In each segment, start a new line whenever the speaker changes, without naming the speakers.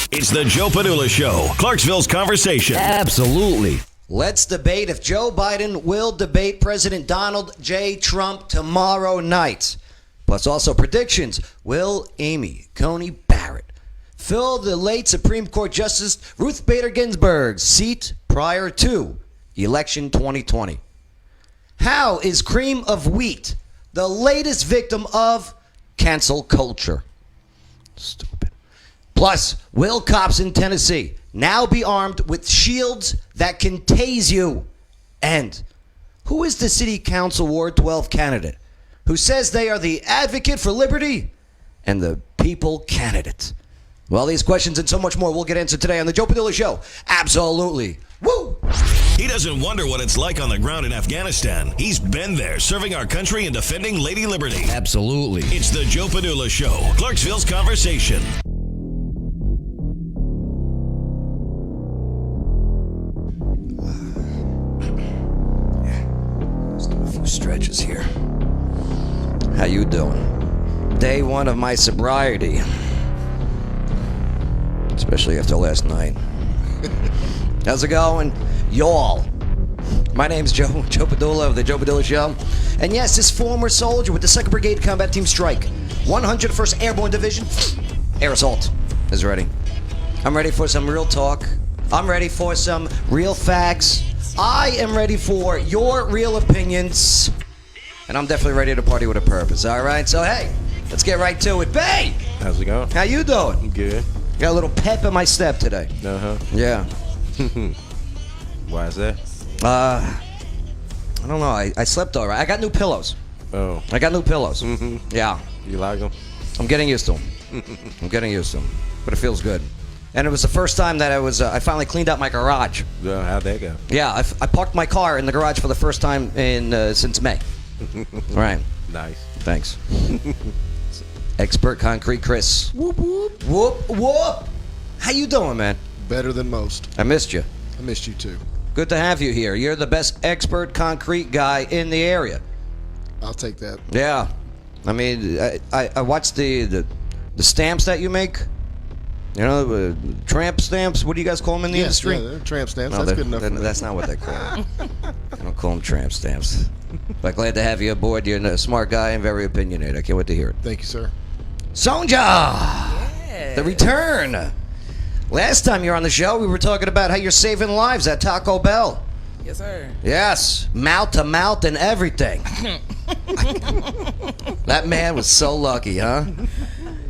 It's the Joe Padula Show, Clarksville's conversation.
Absolutely.
Let's debate if Joe Biden will debate President Donald J. Trump tomorrow night. Plus also predictions. Will Amy Coney Barrett fill the late Supreme Court Justice Ruth Bader Ginsburg's seat prior to election 2020? How is cream of wheat the latest victim of cancel culture? Stupid. Plus, will cops in Tennessee now be armed with shields that can tase you? And who is the City Council Ward 12 candidate who says they are the advocate for liberty and the people candidate? Well, these questions and so much more we'll get into today on the Joe Padula Show. Absolutely. Woo!
He doesn't wonder what it's like on the ground in Afghanistan. He's been there, serving our country and defending Lady Liberty.
Absolutely.
It's the Joe Padula Show, Clarksville's conversation.
Let's do a few stretches here. How you doing? Day one of my sobriety. Especially after last night. How's it going, y'all? My name's Joe Padula of the Joe Padula Show. And yes, this former soldier with the 2nd Brigade Combat Team Strike, 101st Airborne Division, Air Assault, is ready. I'm ready for some real talk. I'm ready for some real facts. I am ready for your real opinions. And I'm definitely ready to party with a purpose, all right? So, hey, let's get right to it. Babe!
How's it going?
How you doing?
I'm good.
Got a little pep in my step today.
Uh-huh.
Yeah.
Why is that?
I don't know. I slept all right. I got new pillows.
Oh.
I got new pillows.
Mm-hmm.
Yeah.
You like them?
I'm getting used to them. I'm getting used to them. But it feels good. And it was the first time that I finally cleaned out my garage.
How'd that go?
Yeah, I parked my car in the garage for the first time since May. Right.
Nice.
Thanks. Expert Concrete Chris. Whoop, whoop. Whoop, whoop. How you doing, man?
Better than most.
I missed you.
I missed you too.
Good to have you here. You're the best expert concrete guy in the area.
I'll take that.
Yeah. I mean, I watched the stamps that you make. You know, tramp stamps. What do you guys call them in the industry?
Yeah, they're tramp stamps.
No,
That's good enough for me.
That's not what they call them. I don't call them tramp stamps. But glad to have you aboard. You're a smart guy and very opinionated. I can't wait to hear it.
Thank you, sir.
Sonja! The return. Last time you were on the show, we were talking about how you're saving lives at Taco Bell.
Yes, sir.
Yes, mouth to mouth and everything. That man was so lucky, huh?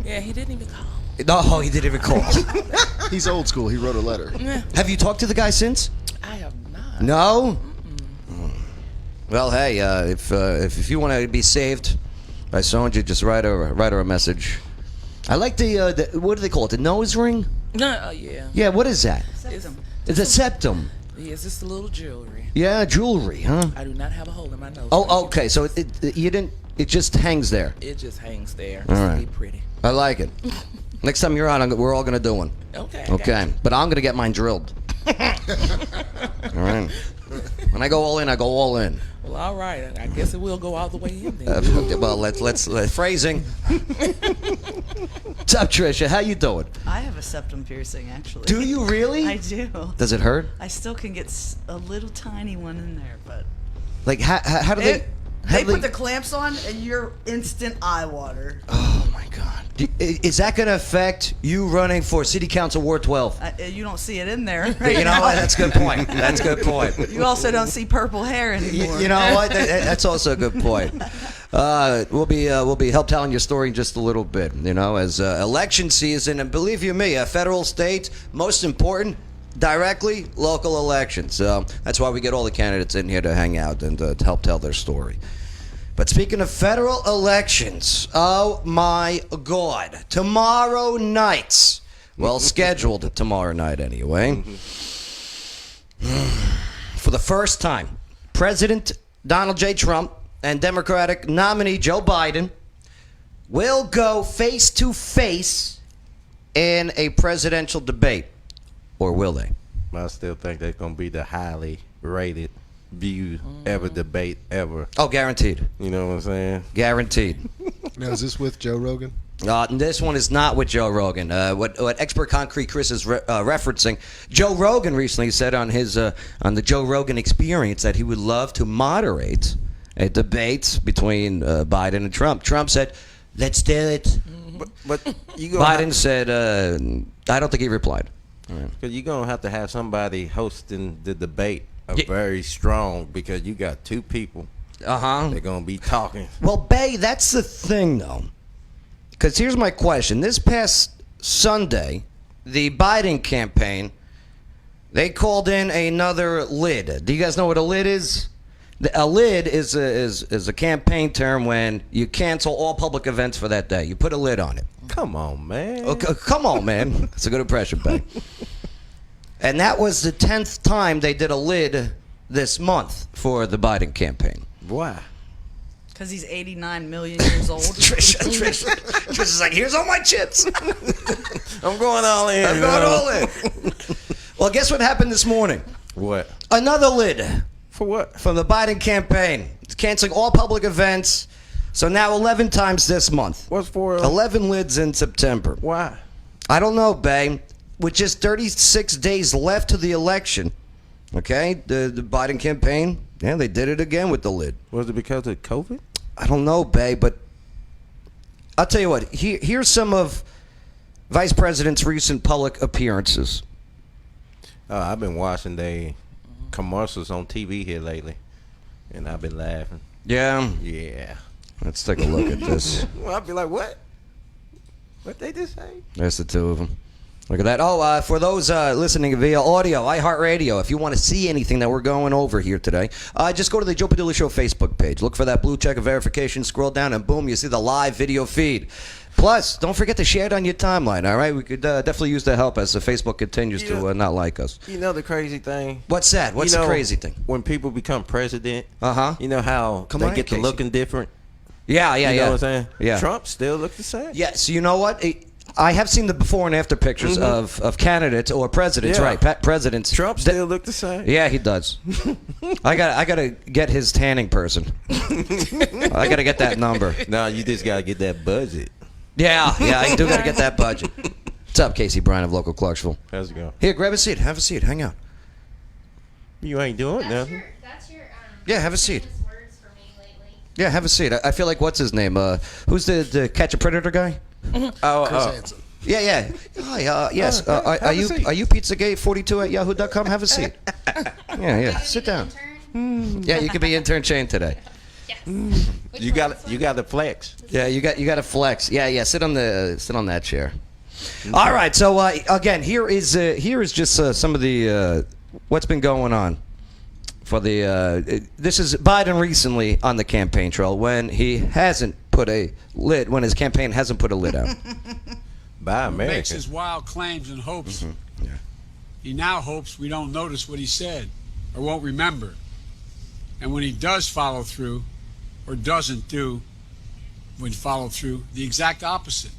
Yeah, he didn't even call.
No, he didn't even call.
He's old school. He wrote a letter.
Have you talked to the guy since?
I have not.
No? Well, hey, if you want to be saved by Sonja, just write her a message. I like the what do they call it? The nose ring?
No, yeah.
Yeah, what is that?
Septum.
It's a septum.
Yes, it's a little jewelry.
Yeah, jewelry, huh?
I do not have a hole in my nose.
Oh, okay. So it just hangs there.
It just hangs there.
All
It's
right.
really pretty.
I like it. Next time you're on, we're all gonna do one.
Okay.
Okay, but I'm gonna get mine drilled. All right. When I go all in, I go all in.
Well, all right. I guess it will go all the way in then.
Well, let's phrasing. What's up, Trisha? How you doing?
I have a septum piercing, actually.
Do you really?
I do.
Does it hurt?
I still can get a little tiny one in there, but
Like how do they?
they put the clamps on and you're instant eye water.
Oh my God! Is that going to affect you running for City Council Ward 12?
You don't see it in there.
You know what? That's a good point. That's a good point.
You also don't see purple hair anymore.
You know what? That's also a good point. We'll be help telling your story in just a little bit. You know, as election season, and believe you me, federal, state, most important, directly local elections. So that's why we get all the candidates in here to hang out and to help tell their story. But speaking of federal elections, oh my God, tomorrow night, well scheduled tomorrow night anyway, for the first time, President Donald J. Trump and Democratic nominee Joe Biden will go face to face in a presidential debate. Or will they?
I still think that's going to be the highly rated, viewed ever debate ever.
Oh, guaranteed.
You know what I'm saying?
Guaranteed.
Now, is this with Joe Rogan?
And this one is not with Joe Rogan. What Expert Concrete Chris is referencing, Joe Rogan recently said on his on the Joe Rogan Experience that he would love to moderate a debate between Biden and Trump. Trump said, "Let's do it."
But you
Biden said, "I don't think he replied."
Because you're going to have somebody hosting the debate very strong, because you got two people. They're going to be talking.
Well, Bay, that's the thing, though. Because here's my question. This past Sunday, the Biden campaign, they called in another lid. Do you guys know what a lid is? A lid is a campaign term when you cancel all public events for that day. You put a lid on it.
Come on, man.
Okay, come on, man. That's a good impression, Bay. And that was the 10th time they did a lid this month for the Biden campaign.
Why?
Because he's 89 million years old.
Trish is like, here's all my chips.
I'm going all in.
I'm going all in. Well, guess what happened this morning?
What?
Another lid.
For what?
From the Biden campaign. It's canceling all public events. So now 11 times this month.
What's for?
11 lids in September.
Why?
I don't know, Bay. With just 36 days left to the election, okay, the Biden campaign, yeah, they did it again with the lid.
Was it because of COVID?
I don't know, Bay, but I'll tell you what. Here's some of Vice President's recent public appearances.
I've been watching the commercials on TV here lately, and I've been laughing.
Yeah?
Yeah.
Let's take a look at this.
Well, I'll be like, what? What they just say?
There's the two of them. Look at that. Oh, for those listening via audio, iHeartRadio, if you want to see anything that we're going over here today, just go to the Joe Padula Show Facebook page. Look for that blue check of verification. Scroll down, and boom, you see the live video feed. Plus, don't forget to share it on your timeline, all right? We could definitely use the help as the Facebook continues to not like us.
You know the crazy thing?
What's that? What's the crazy thing?
When people become president,
you
know how they get to looking different?
Yeah.
You know what I'm saying?
Yeah.
Trump still looks the same.
Yeah, so you know what? I have seen the before and after pictures of candidates or presidents, right? Presidents.
Trump still look the same.
Yeah, he does. I gotta get his tanning person. I gotta get that number.
No, you just gotta get that budget.
Yeah, I do gotta get that budget. What's up, Casey Bryan of local Clarksville?
How's it going?
Here, grab a seat. Have a seat. Hang out.
You ain't doing nothing.
That's your
Yeah, have a seat.
words for me lately.
Yeah, have a seat. I feel like, what's his name? Who's the Catch a Predator guy?
Chris Hansen.
Yeah. Hi, yes.
Have
Are
a seat.
you Pizzagate42@yahoo.com? Have a seat. Yeah. Sit down. Yeah, you could be intern Shane today.
Yes.
You got the flex.
Yeah, you got to flex. Yeah. Sit on that chair. All right. So again, here is just some of the what's been going on for the. This is Biden recently on the campaign trail when he hasn't put a lid, when his campaign hasn't put a lid out.
By America.
Makes his wild claims and hopes. He now hopes we don't notice what he said or won't remember. And when he does follow through or doesn't do when follow through, the exact opposite.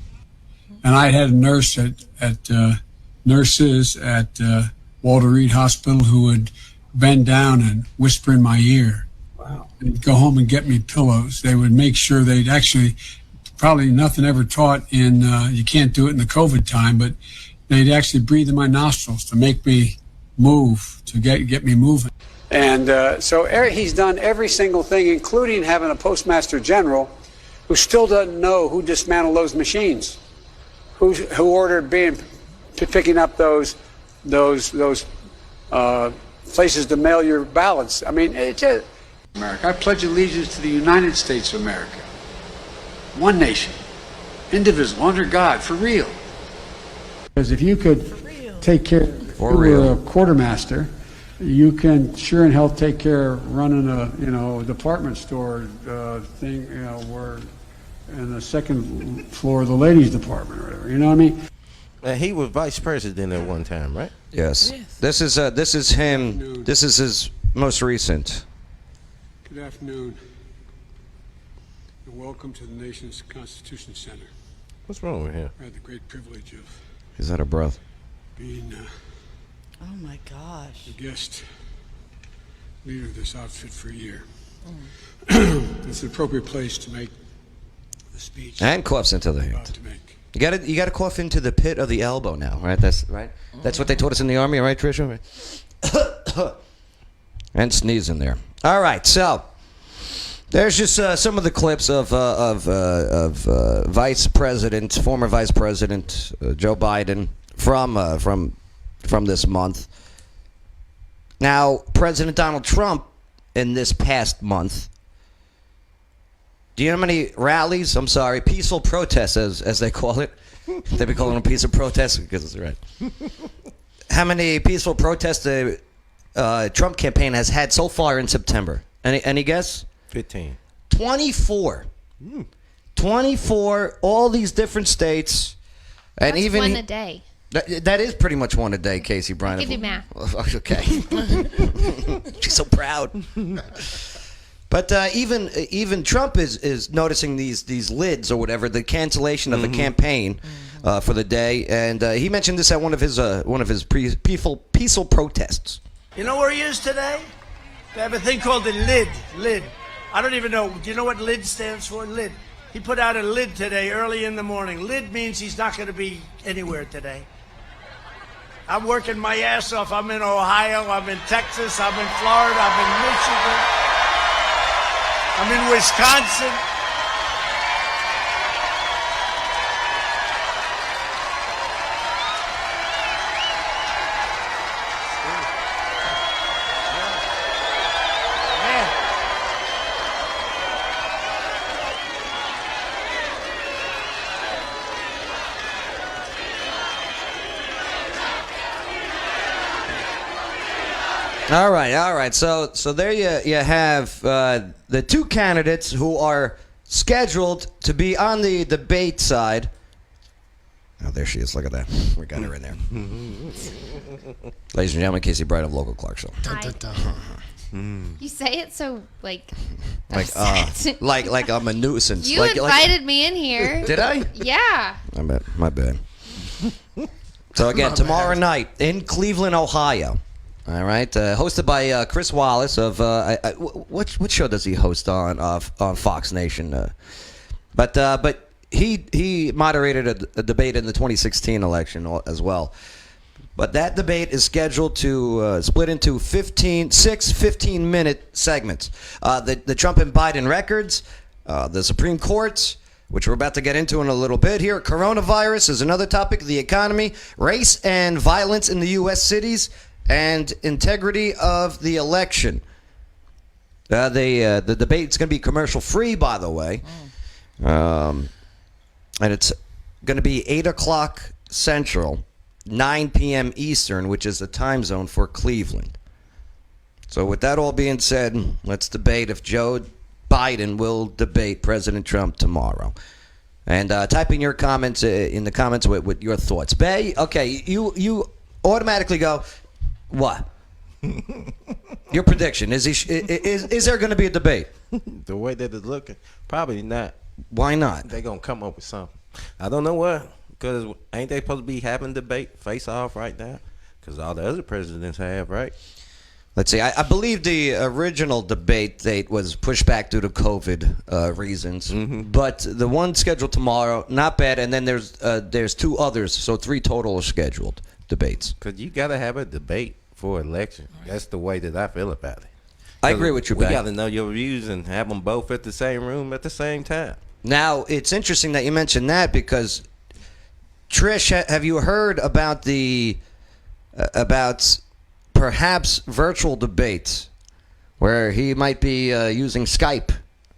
And I had a nurse at nurses at Walter Reed Hospital who would bend down and whisper in my ear. Wow. They'd go home and get me pillows. They would make sure they'd actually, probably nothing ever taught in, you can't do it in the COVID time, but they'd actually breathe in my nostrils to make me move, to get me moving. And so he's done every single thing, including having a postmaster general who still doesn't know who dismantled those machines, who ordered picking up those places to mail your ballots. I mean, it's just America. I pledge allegiance to the United States of America. One nation, indivisible, under God, for real. Because if you could take care, if you were a quartermaster, you can sure in hell take care of running a department store thing, where in the second floor of the ladies department or whatever. You know what I mean?
He was vice president at one time, right?
Yes. This is him. This is his most recent.
Good afternoon, and welcome to the nation's Constitution Center.
What's wrong with him?
I had the great privilege of
Is that a breath?
being
Oh my gosh.
the guest leader of this outfit for a year. It's an appropriate place to make the speech
And coughs into the
I'm
hand.
about to make.
You got to cough into the pit of the elbow now, right? That's right. That's what they taught us in the army, right, Trisha? Right? And sneeze in there. All right, so there's just some of the clips of Vice President, former Vice President Joe Biden from this month. Now, President Donald Trump in this past month. Do you know how many rallies? I'm sorry, peaceful protests, as they call it. They be calling them peaceful protests because it's right. How many peaceful protests the Trump campaign has had so far in September? Any guess?
15.
24. 24. All these different states, and
That's
even
one a day.
that is pretty much one a day, Casey Bryant.
I can do math.
Okay. She's so proud. But even Trump is noticing these lids or whatever, the cancellation of the campaign for the day, and he mentioned this at one of his peaceful protests.
You know where he is today? They have a thing called the lid. Lid. I don't even know. Do you know what lid stands for? Lid. He put out a lid today early in the morning. Lid means he's not going to be anywhere today. I'm working my ass off. I'm in Ohio. I'm in Texas. I'm in Florida. I'm in Michigan. I'm in Wisconsin.
All right. So there you have the two candidates who are scheduled to be on the debate side. Oh, there she is. Look at that. We got her in there. Ladies and gentlemen, Casey Bright of Local Clarksville.
You say it so
Like
upset.
like I'm a nuisance.
You invited me in here.
Did I?
Yeah.
My bad. So again, tomorrow night in Cleveland, Ohio. All right, hosted by Chris Wallace of what show does he host on Fox Nation? But he moderated a debate in the 2016 election as well. But that debate is scheduled to split into 15-minute segments. The Trump and Biden records, the Supreme Court, which we're about to get into in a little bit here. Coronavirus is another topic, the economy, race and violence in the U.S. cities, and integrity of the election. The debate's going to be commercial-free, by the way. And it's going to be 8 o'clock Central, 9 p.m. Eastern, which is the time zone for Cleveland. So with that all being said, let's debate if Joe Biden will debate President Trump tomorrow. And type in your comments in the comments with your thoughts. Bay, okay, you automatically go, what? Your prediction, is there going to be a debate?
The way that it's looking, probably not.
Why not?
They're going to come up with something. I don't know what, because ain't they supposed to be having debate, face off right now? Because all the other presidents have, right?
Let's see. I believe the original debate date was pushed back due to COVID reasons. But the one scheduled tomorrow, not bad. And then there's two others, so 3 total are scheduled debates.
Because you got to have a debate for election. That's the way that I feel about it.
I agree with you,
We
Bay.
got to know your views and have them both at the same room at the same time.
Now, it's interesting that you mentioned that because, Trish, have you heard about about perhaps virtual debates where he might be using Skype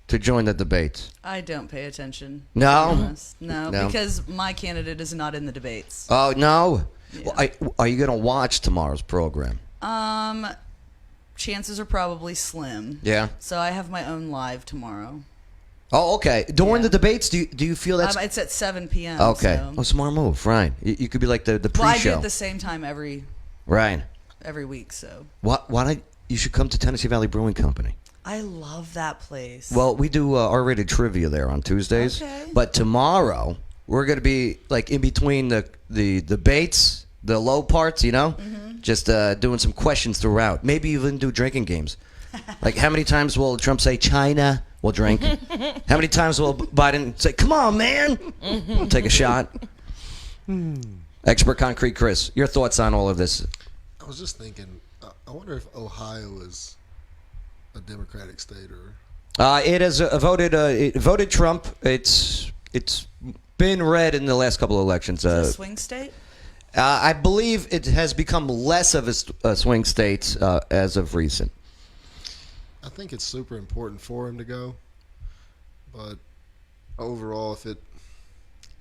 to join the debates?
I don't pay attention.
No?
To be honest. No,
No.
because my candidate is not in the debates.
Oh, no?
Yeah.
Well, are you going to watch tomorrow's program?
Chances are probably slim.
Yeah.
So I have my own live tomorrow.
Oh, okay. During
Yeah.
the debates, do you feel that's...
It's at 7 p.m.
okay.
So.
Oh, smart move. Right. You could be like the
Well, I do
pre-show.
it the same time every
Right.
week. So
Why don't you should come to Tennessee Valley Brewing Company.
I love that place.
Well, we do R-rated trivia there on Tuesdays.
Okay.
But tomorrow, we're going to be like in between the debates, the low parts, just doing some questions throughout. Maybe even do drinking games. Like, how many times will Trump say, China, we'll drink? How many times will Biden say, come on, man, we'll take a shot? Expert Concrete Chris, your thoughts on all of this?
I was just thinking, I wonder if Ohio is a Democratic state or.
It has it voted Trump. It's been red in the last couple of elections.
Is it a swing state?
I believe it has become less of a swing state as of recent.
I think it's super important for him to go, but overall,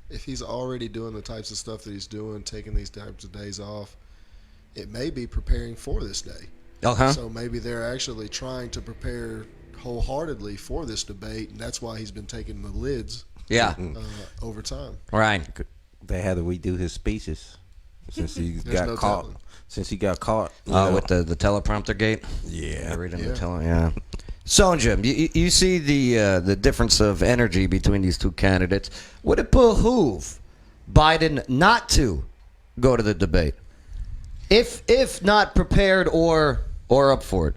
if he's already doing the types of stuff that he's doing, taking these types of days off, it may be preparing for this day.
Uh-huh.
So maybe they're actually trying to prepare wholeheartedly for this debate, and that's why he's been taking the lids.
Yeah.
Over time.
Right.
They had to redo his speeches since he
There's
got
no
caught.
telling.
Since he got caught.
With the teleprompter gate.
Yeah.
Yeah. Sonja, you see the difference of energy between these two candidates. Would it behoove Biden not to go to the debate, if not prepared or up for it?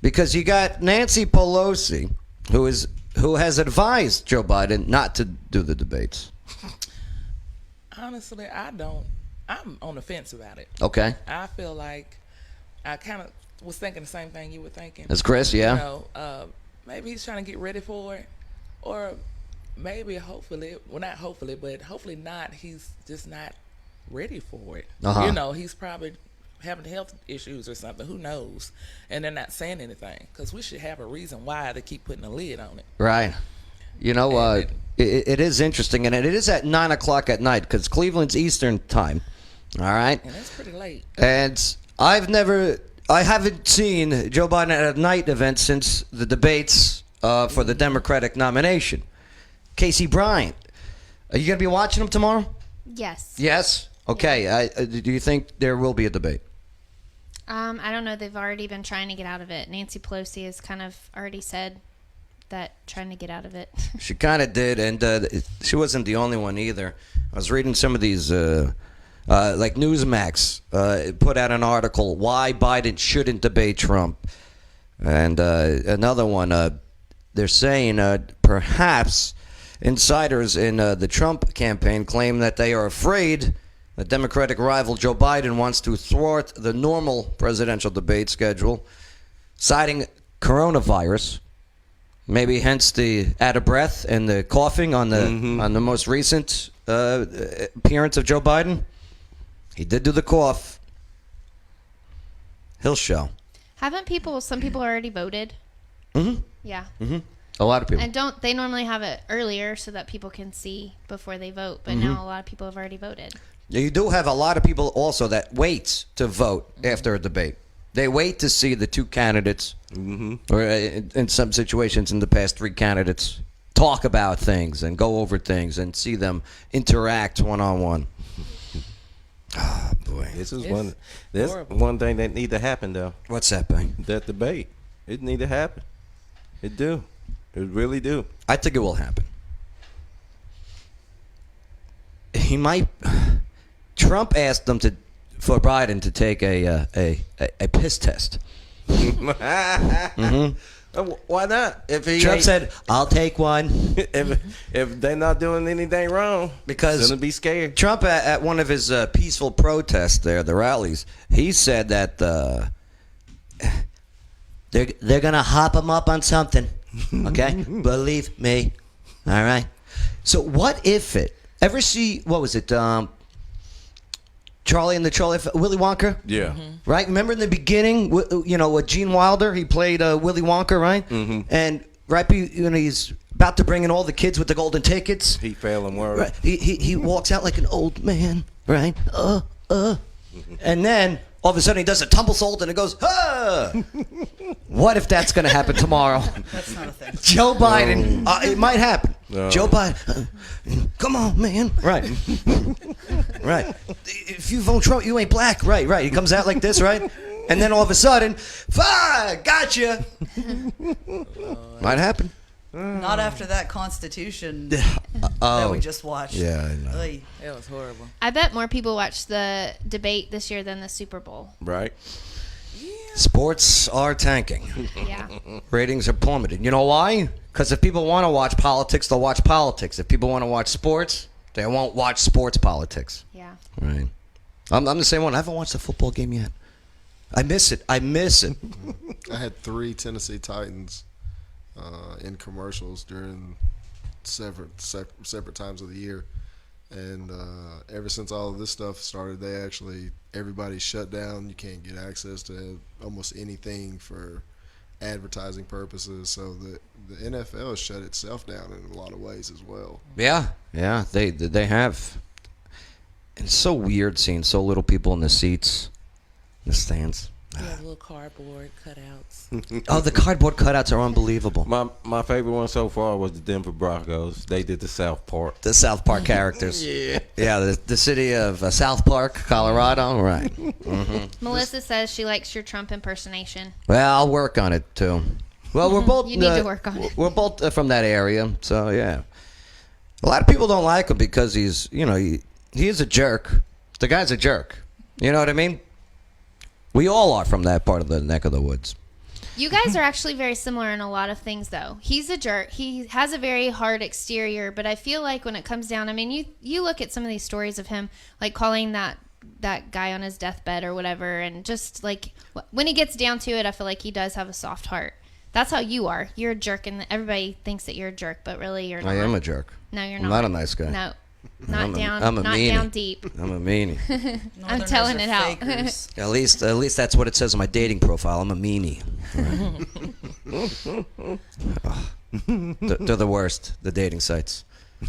Because you got Nancy Pelosi, who has advised Joe Biden not to do the debates.
Honestly, I'm on the fence about it.
Okay.
I feel like I kind of was thinking the same thing you were thinking.
That's Chris, yeah.
You know, maybe he's trying to get ready for it, or maybe hopefully not. He's just not ready for it.
Uh-huh.
You know, he's probably having health issues or something. Who knows? And they're not saying anything because we should have a reason why they keep putting a lid on it.
Right. You know, it is interesting, and it is at 9 o'clock at night because Cleveland's Eastern time. All right.
And that's pretty late.
And I haven't seen Joe Biden at a night event since the debates for the Democratic nomination. Casey Bryant, are you going to be watching him tomorrow?
Yes.
Yes? Okay. Do you think there will be a debate?
I don't know. They've already been trying to get out of it. Nancy Pelosi has kind of already said that, trying to get out of it.
She kind of did, and she wasn't the only one either. I was reading some of these, like Newsmax put out an article, why Biden shouldn't debate Trump. And another one, they're saying perhaps insiders in the Trump campaign claim that they are afraid the Democratic rival Joe Biden wants to thwart the normal presidential debate schedule, citing coronavirus. Maybe hence the out of breath and the coughing on the most recent appearance of Joe Biden. He did do the cough. He'll show.
Haven't some people already voted?
Mm-hmm.
Yeah.
Mm-hmm. A lot of people.
And they normally have it earlier so that people can see before they vote, but now a lot of people have already voted.
You do have a lot of people also that wait to vote after a debate. They wait to see the two candidates, or in some situations in the past, three candidates talk about things and go over things and see them interact one-on-one. Oh, boy.
This is one thing that need to happen, though.
What's that, thing?
That debate. It need to happen. It do. It really do.
I think it will happen. He might... Trump asked them for Biden to take a piss test.
Why not?
Trump said, "I'll take one."
if they're not doing anything wrong,
because
gonna be scared.
Trump at one of his peaceful protests there, the rallies, he said that they're gonna hop him up on something. Okay, believe me. All right. So what if it? Ever see what was it? Charlie and the Trolley, Willy Wonka?
Yeah.
Right? Remember in the beginning, with Gene Wilder, he played Willy Wonka, right? And right when he's about to bring in all the kids with the golden tickets.
He fell and worried.
Right, he walks out like an old man, right? And then all of a sudden he does a tumble-sault and it goes, What if that's going to happen tomorrow?
That's not a thing.
Joe Biden, it might happen.
No.
Joe Biden, come on, man. Right. Right. If you vote Trump, you ain't black. Right. He comes out like this, right? And then all of a sudden, gotcha. Might happen.
Not after that Constitution that we just watched.
Yeah, I know.
Oy.
It was horrible.
I bet more people watched the debate this year than the Super Bowl.
Right.
Sports are tanking.
Yeah.
Ratings are plummeting. You know why? Because if people want to watch politics, they'll watch politics. If people want to watch sports, they won't watch sports politics.
Yeah.
Right. I'm the same one. I haven't watched a football game yet. I miss it. I
I had 3 Tennessee Titans in commercials during separate times of the year. And ever since all of this stuff started, everybody shut down. You can't get access to almost anything for advertising purposes. So the NFL has shut itself down in a lot of ways as well.
Yeah, they have. And it's so weird seeing so little people in the seats, in the stands.
Yeah, little cardboard cutouts.
Oh, the cardboard cutouts are unbelievable.
My favorite one so far was the Denver Broncos. They did the South Park.
The South Park characters.
Yeah.
Yeah, the city of South Park, Colorado. Right. Mm-hmm.
Melissa says she likes your Trump impersonation.
Well, I'll work on it too. Well, we're both.
You need to work on it.
We're both from that area, so yeah. A lot of people don't like him because he's, he is a jerk. The guy's a jerk. You know what I mean? We all are from that part of the neck of the woods.
You guys are actually very similar in a lot of things, though. He's a jerk. He has a very hard exterior, but I feel like when it comes down, I mean, you look at some of these stories of him, like calling that guy on his deathbed or whatever, and just like when he gets down to it, I feel like he does have a soft heart. That's how you are. You're a jerk, and everybody thinks that you're a jerk, but really you're not.
I am a jerk.
No, you're
I'm
not.
not a nice guy.
No. Not down deep.
I'm a meanie.
I'm telling it out.
At least that's what it says on my dating profile. I'm a meanie. Right. They're the worst. The dating sites.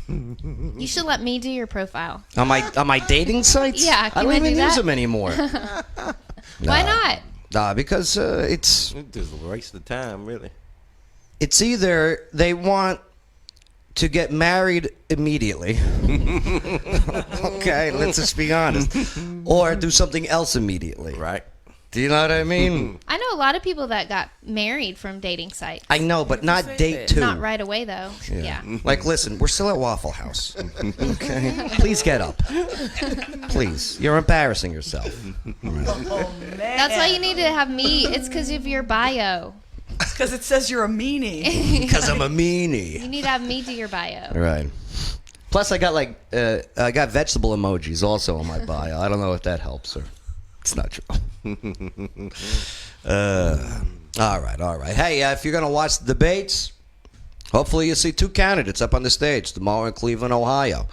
You should let me do your profile.
On my dating sites?
Yeah,
I don't even use them anymore.
Why not?
Because it's
just a waste of time, really.
It's either they want to get married immediately. Okay, let's just be honest. Or do something else immediately.
Right.
Do you know what I mean?
I know a lot of people that got married from dating sites.
I know, but not date two.
Not right away, though. Yeah.
Like, listen, we're still at Waffle House. Okay? Please get up. Please. You're embarrassing yourself.
Oh, man.
That's why you need to have me. It's because of your bio.
Because it says you're a meanie.
Because I'm a meanie.
You need to have me do your bio.
Right. Plus, I got vegetable emojis also on my bio. I don't know if that helps or it's not true. All right. Hey, if you're gonna watch the debates, hopefully you see 2 candidates up on the stage tomorrow in Cleveland, Ohio.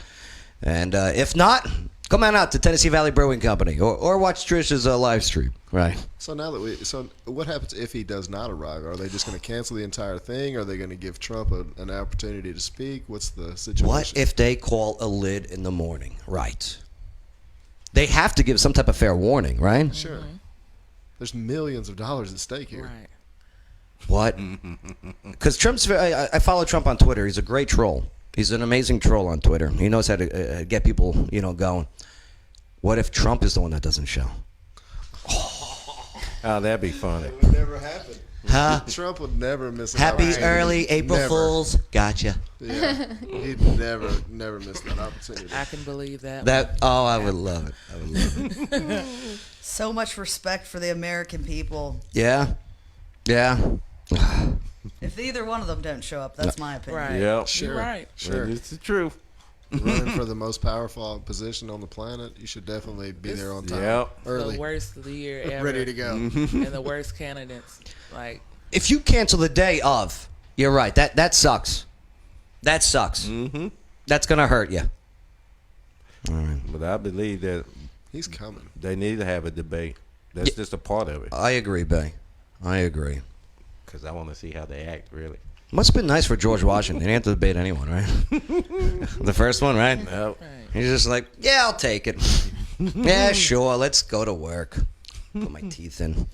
And if not, come on out to Tennessee Valley Brewing Company or watch Trish's live stream. Right.
So now that what happens if he does not arrive? Are they just going to cancel the entire thing? Are they going to give Trump an opportunity to speak? What's the situation?
What if they call a lid in the morning? Right. They have to give some type of fair warning, right?
Sure. Mm-hmm. There's millions of dollars at stake here.
Right.
What? Because I follow Trump on Twitter. He's a great troll. He's an amazing troll on Twitter. He knows how to get people, going. What if Trump is the one that doesn't show?
Oh, that'd be funny.
It would never happen.
Huh?
Trump would never miss an
Happy
opportunity.
early April Fools. Gotcha.
Yeah. He'd never miss that opportunity.
I can believe that.
I would love it.
So much respect for the American people.
Yeah.
If either one of them don't show up, that's my opinion.
Right.
Yeah.
Sure.
You're right.
Sure.
It's the truth.
Running for the most powerful position on the planet, you should definitely be there on time.
Yep.
Early.
The worst of the year ever.
Ready to go.
And the worst candidates. Like,
If you cancel the day of, you're right. That sucks. That sucks.
Mm-hmm.
That's gonna hurt you. All right.
But I believe that
He's coming.
they need to have a debate. That's just a part of it.
I agree, Bay. I agree.
Because I want to see how they act, really.
Must have been nice for George Washington. He didn't have to debate anyone, right? The first one, right?
No.
He's just like, yeah, I'll take it. Yeah, sure. Let's go to work. Put my teeth in.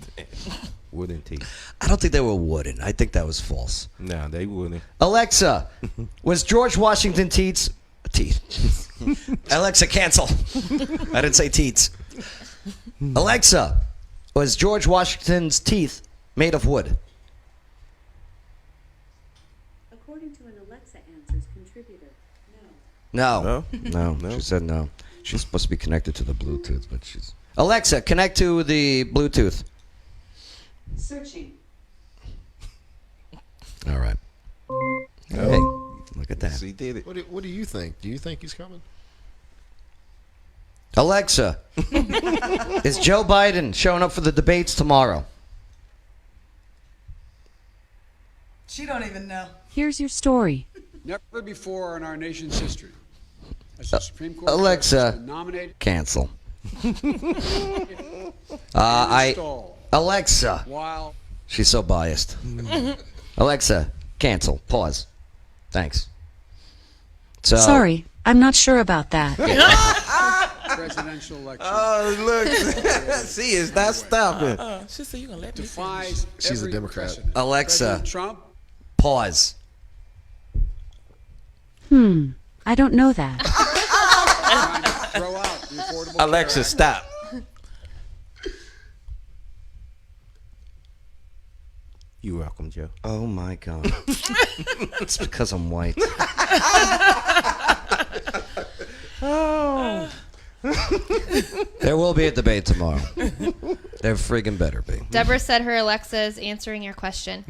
Wooden teeth.
I don't think they were wooden. I think that was false.
No, they wouldn't.
Alexa, was George Washington teeth? Alexa, cancel. I didn't say teats. Alexa, was George Washington's teeth made of wood?
According to an Alexa Answers contributor,
No. No. She said no. She's supposed to be connected to the Bluetooth, but she's... Alexa, connect to the Bluetooth.
Searching.
All right. Hey, look at that.
He did it.
What do you think? Do you think he's coming?
Alexa, is Joe Biden showing up for the debates tomorrow?
She don't even know.
Here's your story.
Never before in our nation's history has the Supreme Court
Alexa,
been nominated.
cancel.
Installed
Alexa,
while
she's so biased. Alexa, cancel. Pause. Thanks. So,
Sorry, I'm not sure about that.
presidential election
Oh, look. See, it's not stopping.
She said you gonna let me finish.
defies
She's a
every
Democrat.
precedent.
Alexa,
President Trump
pause.
I don't know that.
trying to throw out the Affordable Care
Alexa,
Act.
stop. You're welcome, Joe.
Oh my God. It's because I'm white. There will be a debate tomorrow. There friggin' better be.
Deborah said her Alexa is answering your question.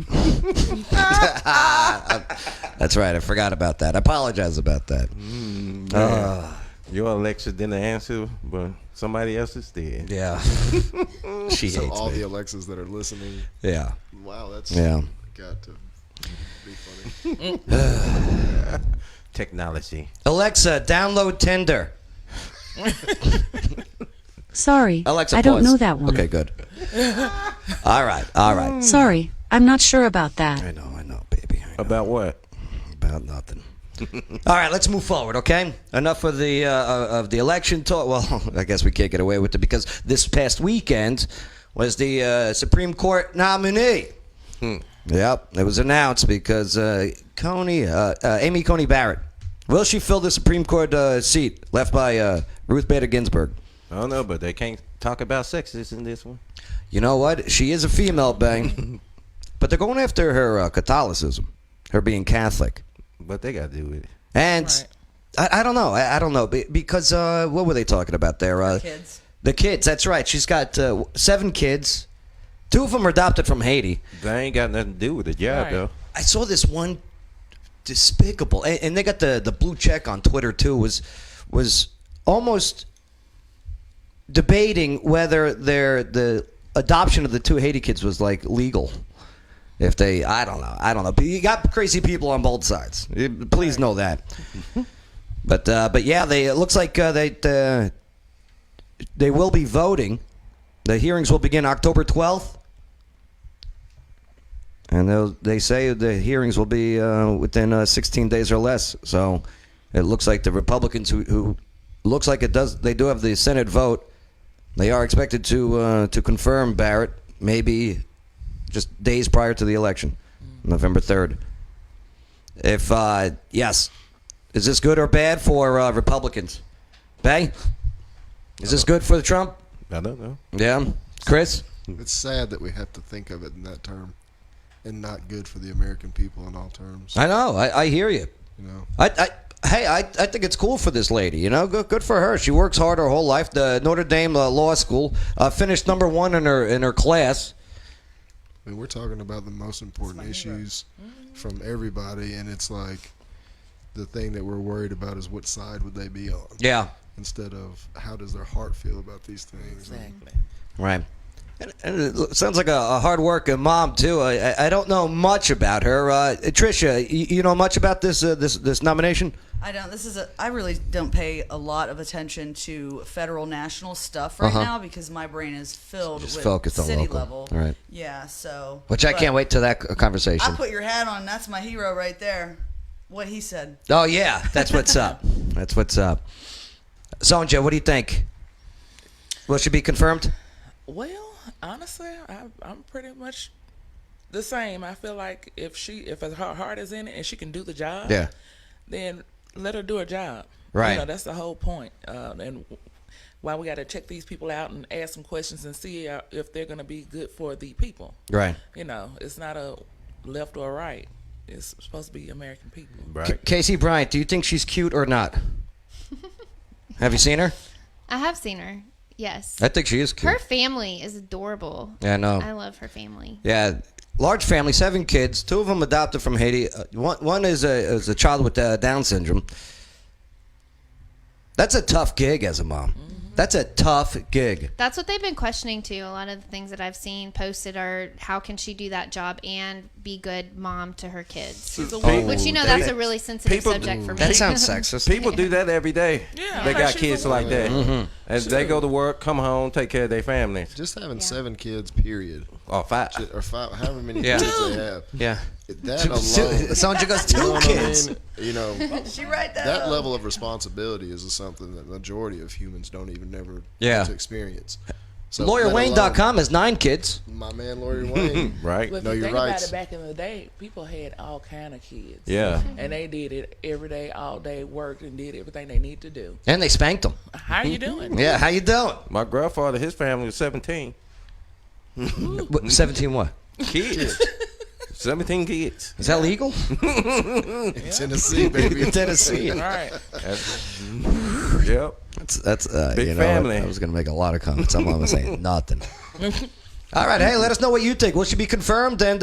That's right. I forgot about that. I apologize about that.
Your Alexa didn't answer, but somebody else's did.
Yeah. She
So
hates
all
me.
the Alexas that are listening,
Yeah.
wow, that's
Yeah.
got to be funny.
Technology.
Alexa, download Tinder.
Sorry,
Alexa,
I don't
pause.
know that one.
Okay, good. All right. All right.
Sorry, I'm not sure about that.
I know, baby. I know.
About what?
About nothing. All right, let's move forward, okay? Enough of the election talk. Well, I guess we can't get away with it because this past weekend was the Supreme Court nominee. Yep, it was announced because Amy Coney Barrett. Will she fill the Supreme Court seat left by Ruth Bader Ginsburg?
I don't know, but they can't talk about sexes in this one.
You know what? She is a female, bang. But they're going after her Catholicism, her being Catholic.
But they got to do with it.
And
Right.
I don't know. I don't know. Because what were they talking about there?
Kids.
The kids, that's right. She's got 7 kids. 2 of them are adopted from Haiti.
They ain't got nothing to do with the job,
Right.
though.
I saw this one despicable, and they got the blue check on Twitter too. Was almost debating whether the adoption of the 2 Haiti kids was like legal. If they, I don't know. But you got crazy people on both sides. Please know that. But yeah, it looks like they will be voting. The hearings will begin October 12th. And they say the hearings will be within 16 days or less. So it looks like the Republicans who looks like they do have the Senate vote. They are expected to confirm Barrett maybe just days prior to the election, November 3rd. If yes, is this good or bad for Republicans? Bay, is this good for Trump?
I don't know.
Yeah, Chris.
It's sad that we have to think of it in that term, and not good for the American people in all terms.
I know. I hear you.
You know,
I think it's cool for this lady. You know, good for her. She works hard her whole life. The Notre Dame Law School finished number 1 in her class.
I mean, we're talking about the most important issues from everybody, and it's like the thing that we're worried about is what side would they be on,
Yeah.
instead of how does their heart feel about these things.
Exactly.
Right. And it sounds like a hard-working mom too. I don't know much about her. Tricia, you know much about this nomination?
I don't. I really don't pay a lot of attention to federal national stuff right now because my brain is filled
Just
with
focused on
city
local.
level.
All right.
Yeah. So.
Which I
but
can't wait to that conversation.
I put your hat on. That's my hero right there. What he said.
Oh yeah, that's what's up. That's what's up. Sonja, what do you think? Will she be confirmed?
Well, honestly, I'm pretty much the same. I feel like if her heart is in it and she can do the job,
Yeah.
then let her do her job.
Right.
You know, that's the whole point. And why we got to check these people out and ask some questions and see if they're going to be good for the people.
Right.
You know, it's not a left or a right. It's supposed to be American people.
Right.
Casey Bryant, do you think she's cute or not? Have you seen her?
I have seen her. Yes.
I think she is cute.
Her family is adorable.
Yeah, I know.
I love her family.
Yeah, large family, 7 kids. 2 of them adopted from Haiti. One is a child with Down syndrome. That's a tough gig as a mom. That's a tough gig.
That's what they've been questioning too. A lot of the things that I've seen posted are how can she do that job and be good mom to her kids? Which that's a really sensitive subject for me.
That sounds sexist.
People do that every day.
Yeah,
they got kids like that.
Mm-hmm.
And they go to work, come home, take care of their families.
Just having 7 kids, period.
Or 5.
Or 5, however many kids they have.
Yeah.
That alone.
Sandra goes 2 kids.
You know,
She right there.
that level of responsibility is something that the majority of humans don't even never get to experience. So,
LawyerWayne.com has 9 kids.
My man, Lawyer Wayne.
Right.
But if
Know
you
your
think about
rights.
it, back in the day, people had all kind of kids.
Yeah.
And they did it every day, all day, worked and did everything they need to do.
And they spanked them.
How you doing?
Yeah, how you doing?
My grandfather, his family was 17.
17 what?
Kids. 17 kids.
Is that legal?
In Tennessee, baby.
In Tennessee.
Right.
Yep.
That's
Big family.
I was going to make a lot of comments. I'm almost saying nothing. All right, hey, let us know what you think. Will she be confirmed, and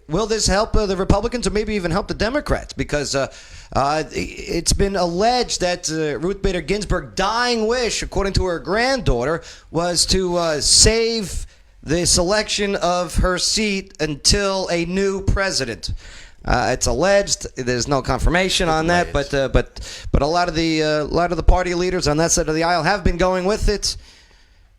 will this help the Republicans or maybe even help the Democrats? Because it's been alleged that Ruth Bader Ginsburg's dying wish, according to her granddaughter, was to save the selection of her seat until a new president. It's alleged. There's no confirmation on that, but a lot of the party leaders on that side of the aisle have been going with it.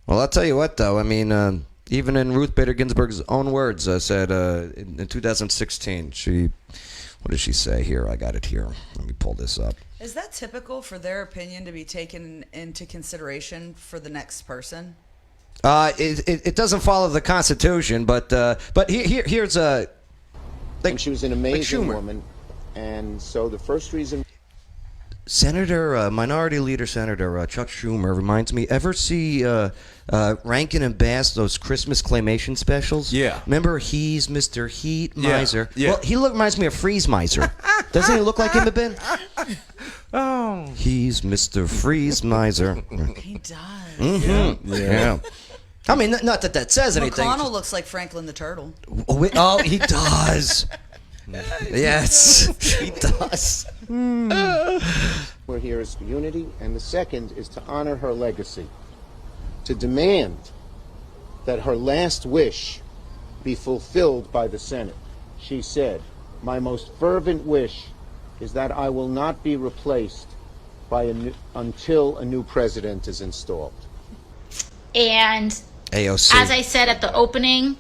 Well, I'll tell you what, though. I mean, even in Ruth Bader Ginsburg's own words, said in 2016, what did she say here? I got it here. Let me pull this up.
Is that typical for their opinion to be taken into consideration for the next person?
It doesn't follow the Constitution, but here's a.
And she was an amazing woman, and so the first reason.
Minority Leader Senator Chuck Schumer reminds me. Ever see Rankin and Bass, those Christmas claymation specials?
Yeah.
Remember, he's Mr. Heat Miser.
Yeah.
Well, he reminds me of Freeze Miser. Doesn't he look like him a bit?
Oh.
He's Mr. Freeze Miser.
He does.
Mm-hmm. Yeah. I mean, not that says anything.
McConnell looks like Franklin the Turtle.
Oh, he does. Yes, he does.
We're here is for unity, and the second is to honor her legacy, to demand that her last wish be fulfilled by the Senate. She said, "My most fervent wish is that I will not be replaced by until a new president is installed."
And
AOC.
as I said at the opening,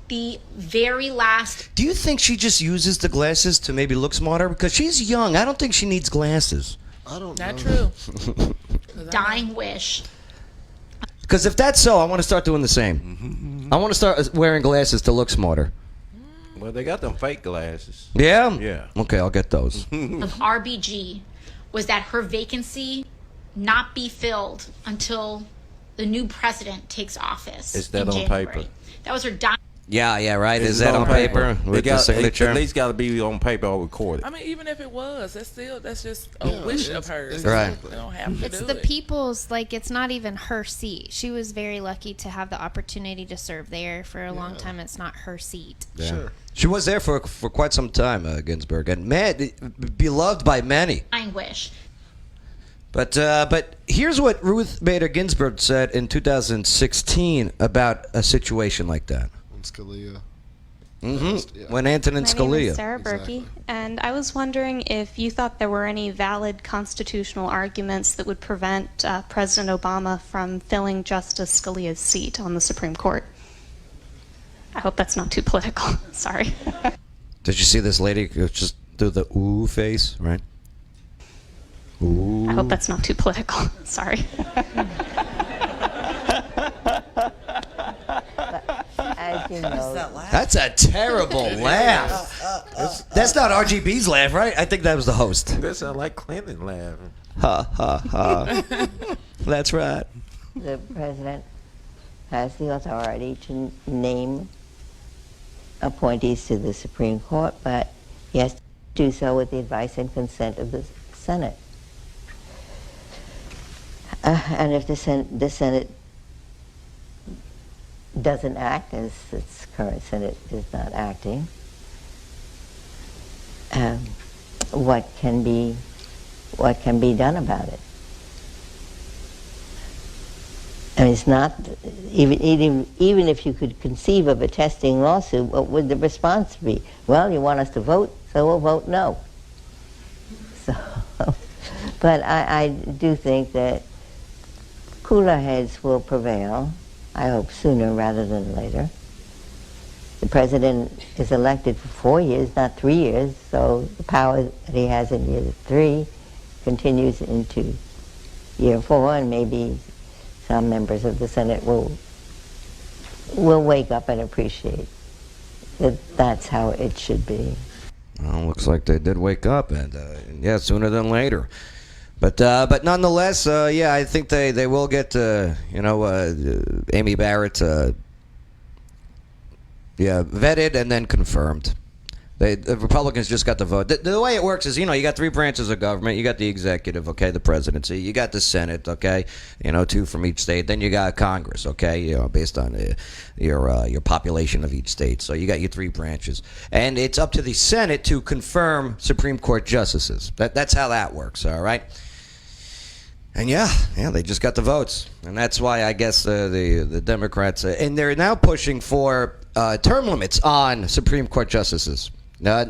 the very last.
Do you think she just uses the glasses to maybe look smarter? Because she's young. I don't think she needs glasses.
I don't know.
Not true.
Dying wish.
Because if that's so, I want to start doing the same. I want to start wearing glasses to look smarter.
Well, they got them fake glasses.
Yeah?
Yeah.
Okay, I'll get those.
Of RBG was that her vacancy not be filled until the new president takes office.
Is that
in
on
January.
paper?
That was her dying.
Yeah, right.
Is
Is that on paper? With the signature?
At least got to be on paper or recorded.
I mean, even if it was, that's just a wish of hers.
Right.
They don't have to
It's
do
the
it.
people's, it's not even her seat. She was very lucky to have the opportunity to serve there for a long time. It's not her seat.
Yeah.
Sure.
She was there for quite some time, Ginsburg, and beloved by many.
Dying wish.
But here's what Ruth Bader Ginsburg said in 2016 about a situation like that.
Scalia.
Mm-hmm.
Yeah.
When Antonin
My
Scalia.
name is Sarah Berkey, and I was wondering if you thought there were any valid constitutional arguments that would prevent President Obama from filling Justice Scalia's seat on the Supreme Court. I hope that's not too political. Sorry.
Did you see this lady just do the ooh face, right? Ooh.
I hope that's not too political. Sorry.
As you know,
That's a terrible laugh. That's not RGB's laugh, right? I think that was the host.
That sounds like Clinton laughing.
Ha, ha, ha. That's right.
the president has the authority to name appointees to the Supreme Court, but he has to do so with the advice and consent of the Senate. And if the Senate doesn't act, as its current Senate is not acting, what can be done about it? And it's not even if you could conceive of a testing lawsuit, what would the response be? Well, you want us to vote, so we'll vote no. So, but I do think that cooler heads will prevail. I hope sooner rather than later. The president is elected for 4 years, not 3 years, so the power that he has in year 3 continues into year 4, and maybe some members of the Senate will wake up and appreciate that that's how it should be.
Well, looks like they did wake up, and yeah, sooner than later. But nonetheless, yeah, I think they will get Amy Barrett vetted and then confirmed. The Republicans just got the vote. The way it works is, you got 3 branches of government. You got the executive, okay, the presidency. You got the Senate, okay, 2 from each state. Then you got Congress, okay, based on your population of each state. So you got your 3 branches, and it's up to the Senate to confirm Supreme Court justices. That's how that works, all right. And yeah, they just got the votes, and that's why I guess the Democrats and they're now pushing for term limits on Supreme Court justices. Now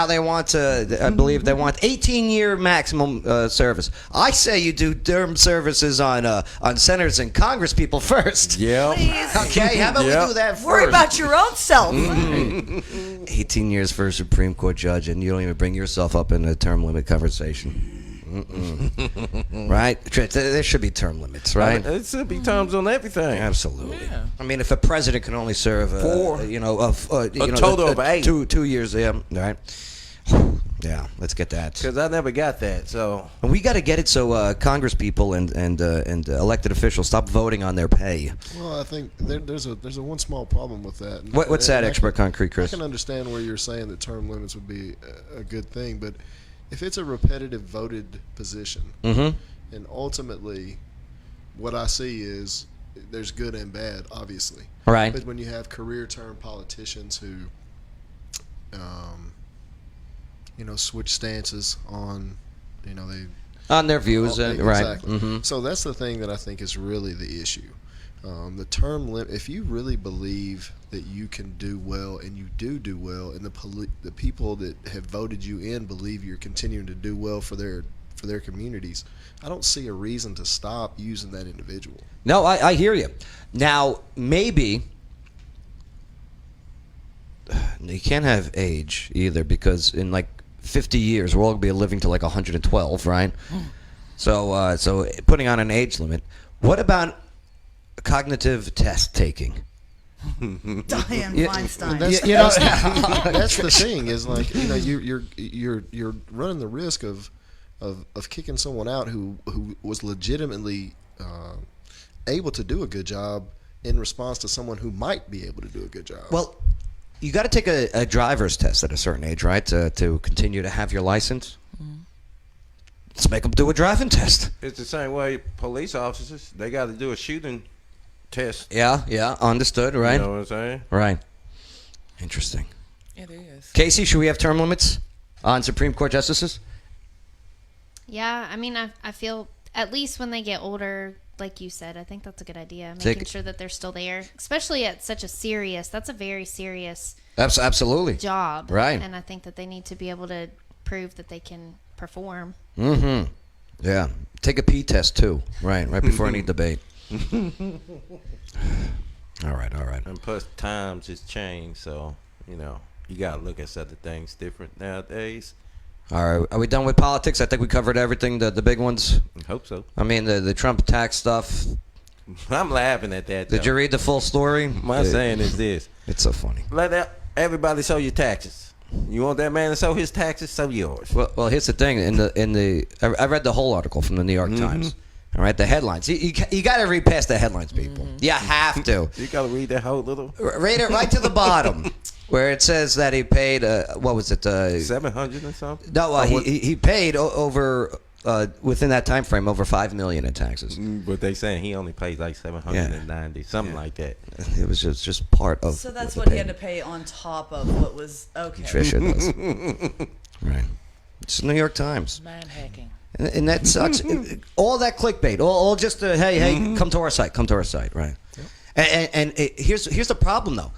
they want to, I believe they want 18-year maximum service. I say you do term services on senators and Congress people first.
Yeah.
Okay, how about we do that first?
Worry about your own self.
18 years for a Supreme Court judge, and you don't even bring yourself up in a term limit conversation. Right? There should be term limits, right?
There should be terms on everything.
Absolutely.
Yeah.
I mean, if a president can only serve
4,
a
total of 8,
2 years, yeah, right? Yeah, let's get that.
Because I never got that, so
And we got to get it so Congress people and elected officials stop voting on their pay.
Well, I think there's a one small problem with that.
What's that, expert concrete, Chris?
I can understand where you're saying that term limits would be a good thing, but if it's a repetitive voted position, and ultimately what I see is there's good and bad, obviously.
Right.
But when you have career term politicians who, switch stances on,
on their views, right?
Exactly.
Mm-hmm.
So that's the thing that I think is really the issue. The term limit. If you really believe that you can do well, and you do well, and the people that have voted you in believe you're continuing to do well for their communities, I don't see a reason to stop using that individual.
No, I hear you. Now, maybe you can't have age either, because in like 50 years we're all gonna be living to like 112, right? So putting on an age limit. What about cognitive test taking?
Diane Feinstein.
That's the thing, is like, you're running the risk of kicking someone out who was legitimately able to do a good job in response to someone who might be able to do a good job.
Well, you got to take a driver's test at a certain age, right, to continue to have your license. Let's make them do a driving test.
It's the same way police officers, they got to do a shooting test.
Yeah, understood, right?
You know what I'm saying?
Right. Interesting.
It is.
Casey, should we have term limits on Supreme Court justices?
Yeah, I mean, I feel at least when they get older, like you said, I think that's a good idea. Making sure that they're still there, especially at such that's a very serious
absolutely
job.
Right.
And I think that they need to be able to prove that they can perform.
Mm-hmm. Yeah. Take a pee test too. Right before any debate. All right.
And plus, times has changed, so you got to look at other things different nowadays.
All right, are we done with politics? I think we covered everything, the big ones.
I hope so.
I mean, the Trump tax stuff.
I'm laughing at that.
Did you read the full story?
My saying is this:
it's so funny.
Let everybody show your taxes. You want that man to show his taxes? Show yours.
Well, here's the thing. I read the whole article from the New York Times. All right, the headlines. You got to read past the headlines, people. You have to.
You got to read that whole little.
Read it right to the bottom, where it says that he paid. What was it?
700 or something.
No, he paid over within that time frame, over $5 million in taxes.
But they saying he only pays like 790, something like that.
It was just part of.
So that's what he had to pay on top of what was okay.
Trisha does. Right. It's New York Times.
Mind hacking.
And that sucks. All that clickbait, all just hey, come to our site, right? Yep. And here's the problem though.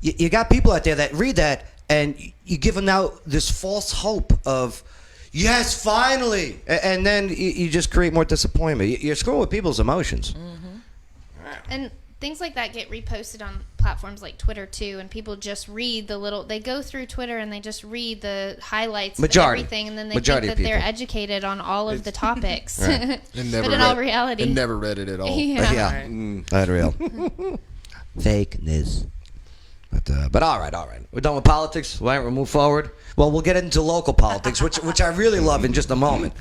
You got people out there that read that, and you give them now this false hope of, yes, finally, and then you just create more disappointment. You're screwing with people's emotions.
And things like that get reposted on platforms like Twitter too, and people just read they go through Twitter and they just read the highlights of everything, and then they think that they're educated on all of the topics.
Right.
But in all reality,
and never read it at all.
Yeah.
Not real. Fake news. But all right. We're done with politics. We'll move forward. Well, we'll get into local politics, which I really love in just a moment.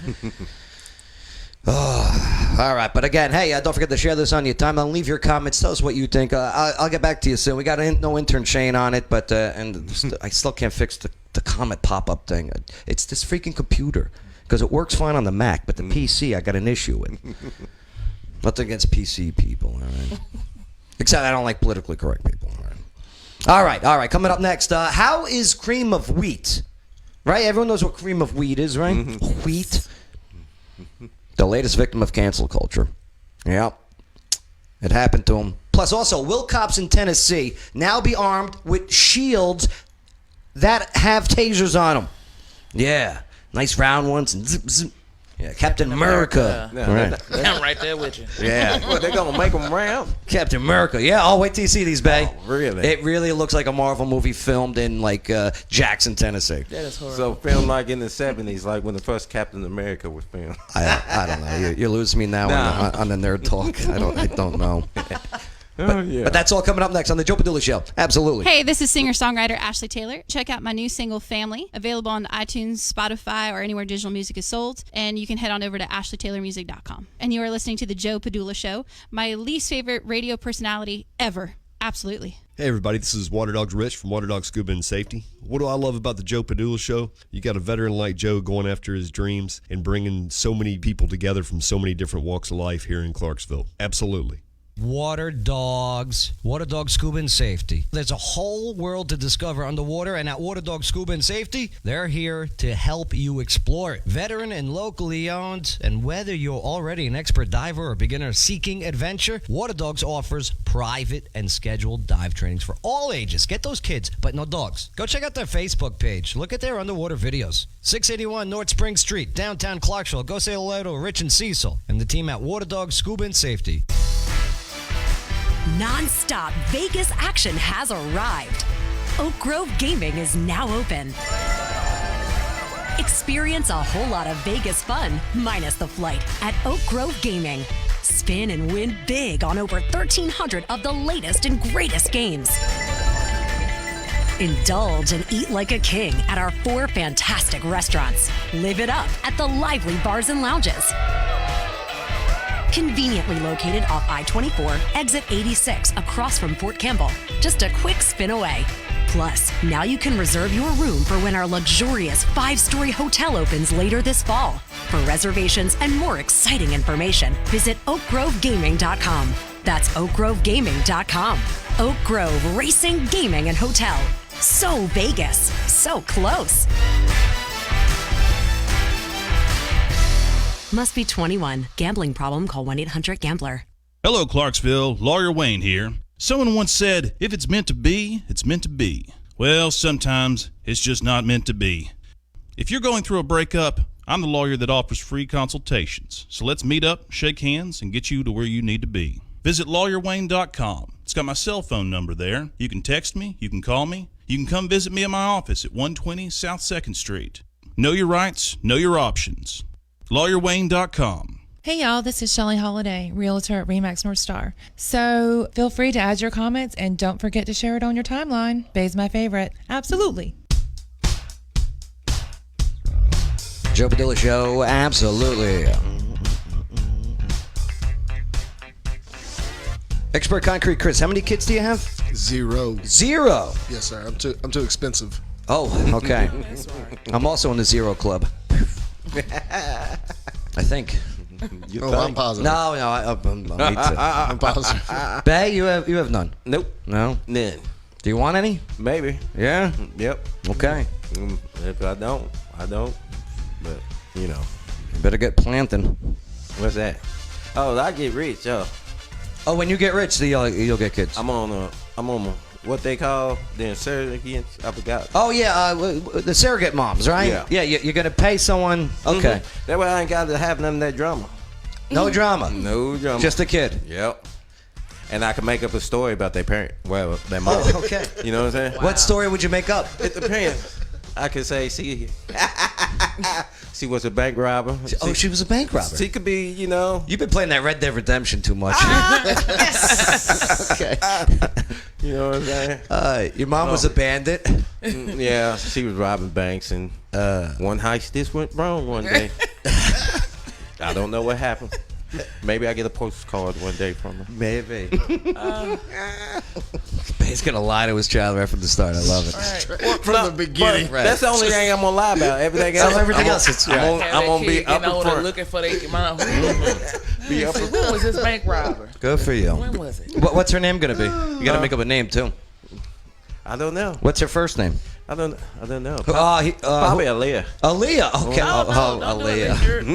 Oh, all right, but again, hey, don't forget to share this on your timeline. Leave your comments. Tell us what you think. I'll get back to you soon. We got no intern Shane on it, but I still can't fix the comment pop-up thing. It's this freaking computer, because it works fine on the Mac, but the PC I got an issue with. Nothing against PC people, all right? Except I don't like politically correct people, all right. All right. Coming up next, how is cream of wheat? Right? Everyone knows what cream of wheat is, right? Wheat. The latest victim of cancel culture. Yep. It happened to him. Plus, also, will cops in Tennessee now be armed with shields that have tasers on them? Yeah. Nice round ones and zip, zip. Yeah, Captain America.
Right. I'm right there with you.
Yeah.
Well, they're going to make them round?
Captain America. Yeah, I'll wait till you see these, babe.
Oh, really?
It really looks like a Marvel movie filmed in, like, Jackson, Tennessee.
That is horrible.
So filmed like in the 70s, like when the first Captain America was filmed.
I don't know. You're losing me now on the nerd talk. I don't know. But that's all coming up next on the Joe Padula Show. Absolutely.
Hey, this is singer-songwriter Ashley Taylor. Check out my new single, Family, available on iTunes, Spotify, or anywhere digital music is sold. And you can head on over to ashleytaylormusic.com. And you are listening to the Joe Padula Show, my least favorite radio personality ever. Absolutely.
Hey everybody, this is Water Dogs Rich from Water Dog Scuba and Safety. What do I love about the Joe Padula Show? You got a veteran like Joe going after his dreams and bringing so many people together from so many different walks of life here in Clarksville. Absolutely.
Water Dogs Scuba and Safety. There's a whole world to discover underwater, and at Water Dog Scuba and Safety, they're here to help you explore it. Veteran and locally owned, and whether you're already an expert diver or beginner seeking adventure, Water Dogs offers private and scheduled dive trainings for all ages. Get those kids, but no dogs. Go check out their Facebook page. Look at their underwater videos. 681 North Spring Street, downtown Clarksville. Go say hello to Rich and Cecil and the team at Water Dog Scuba and Safety.
Non-stop Vegas action has arrived. Oak Grove Gaming is now open. Experience a whole lot of Vegas fun, minus the flight, at Oak Grove Gaming. Spin and win big on over 1,300 of the latest and greatest games. Indulge and eat like a king at our 4 fantastic restaurants. Live it up at the lively bars and lounges. Conveniently located off I-24, exit 86, across from Fort Campbell. Just a quick spin away. Plus, now you can reserve your room for when our luxurious 5-story hotel opens later this fall. For reservations and more exciting information, visit oakgrovegaming.com. That's oakgrovegaming.com. Oak Grove Racing, Gaming, and Hotel. So Vegas, so close. Must be 21. Gambling problem, call 1-800-GAMBLER.
Hello, Clarksville. Lawyer Wayne here. Someone once said, if it's meant to be, it's meant to be. Well, sometimes it's just not meant to be. If you're going through a breakup, I'm the lawyer that offers free consultations. So let's meet up, shake hands, and get you to where you need to be. Visit lawyerwayne.com. It's got my cell phone number there. You can text me, you can call me, you can come visit me at my office at 120 South 2nd Street. Know your rights, know your options. LawyerWayne.com.
Hey y'all, this is Shelley Holiday, Realtor at RE/MAX North Star. So feel free to add your comments and don't forget to share it on your timeline. Bay's my favorite. Absolutely.
Joe Padula Show, absolutely. Expert Concrete Chris, how many kids do you have?
0.
0?
Yes, sir. I'm too expensive.
Oh, okay. I'm also in the 0 club. I think.
You
I'm
think?
positive.
No, me too.
I'm positive.
Bay, you have none.
Nope.
No.
None.
Do you want any?
Maybe.
Yeah.
Yep.
Okay.
If I don't. But you know.
You better get planting.
What's that? Oh, I get rich.
Oh, when you get rich, you'll get kids.
I'm on what they call the surrogates. I forgot.
Oh yeah, the surrogate moms, right?
Yeah.
Yeah, you're gonna pay someone. Okay.
That way I ain't got to have none of that drama.
No drama.
No drama.
Just a kid.
Yep. And I can make up a story about their parent. Well, their mom.
Oh, okay.
You know what I'm saying?
What story would you make up?
It depends. I could say, she was a bank robber.
Oh, she was a bank robber.
She could be, you know.
You've been playing that Red Dead Redemption too much. Okay.
You know what I'm saying?
Your mom was a bandit.
Yeah, she was robbing banks, and one heist just went wrong one day. I don't know what happened. Maybe I get a postcard one day from her.
Maybe. He's gonna lie to his child right from the start. I love it.
From the beginning.
Right.
That's the only thing I'm gonna lie about. Everything else, I'm gonna be up in front.
Looking for their mom.
Be up in front.
When was this bank robber?
Good for you.
When was it?
What's her name gonna be? You gotta make up a name too.
I don't know.
What's her first name?
I don't know.
Probably
Aaliyah.
Aaliyah. Okay.
Aaliyah.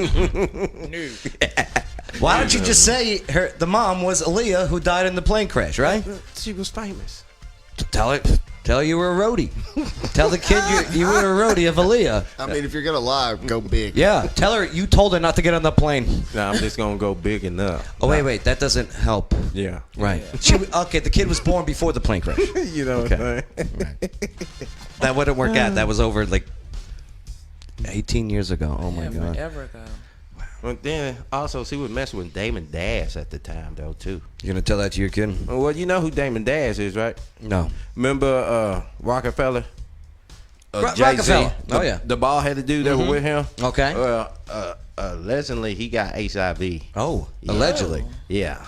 Why don't you just say the mom was Aaliyah who died in the plane crash, right?
She was famous.
Tell her you were a roadie. Tell the kid you were a roadie of Aaliyah.
I mean, if you're gonna lie, go big.
Yeah. Tell her you told her not to get on the plane.
No, I'm just gonna go big enough.
Oh wait, that doesn't help.
Yeah.
Right. Okay, the kid was born before the plane crash.
You know what I'm saying?
That wouldn't work out. That was over like 18 years ago. Oh my god.
Forever ago.
But then also she was messing with Damon Dash at the time though too.
You gonna tell that to your kid?
Well, you know who Damon Dash is, right?
No.
Remember Rockefeller?
Rockefeller. Oh yeah.
The bald-headed dude that was with him.
Okay.
Well, allegedly he got HIV.
Oh,
yeah.
allegedly.
Yeah.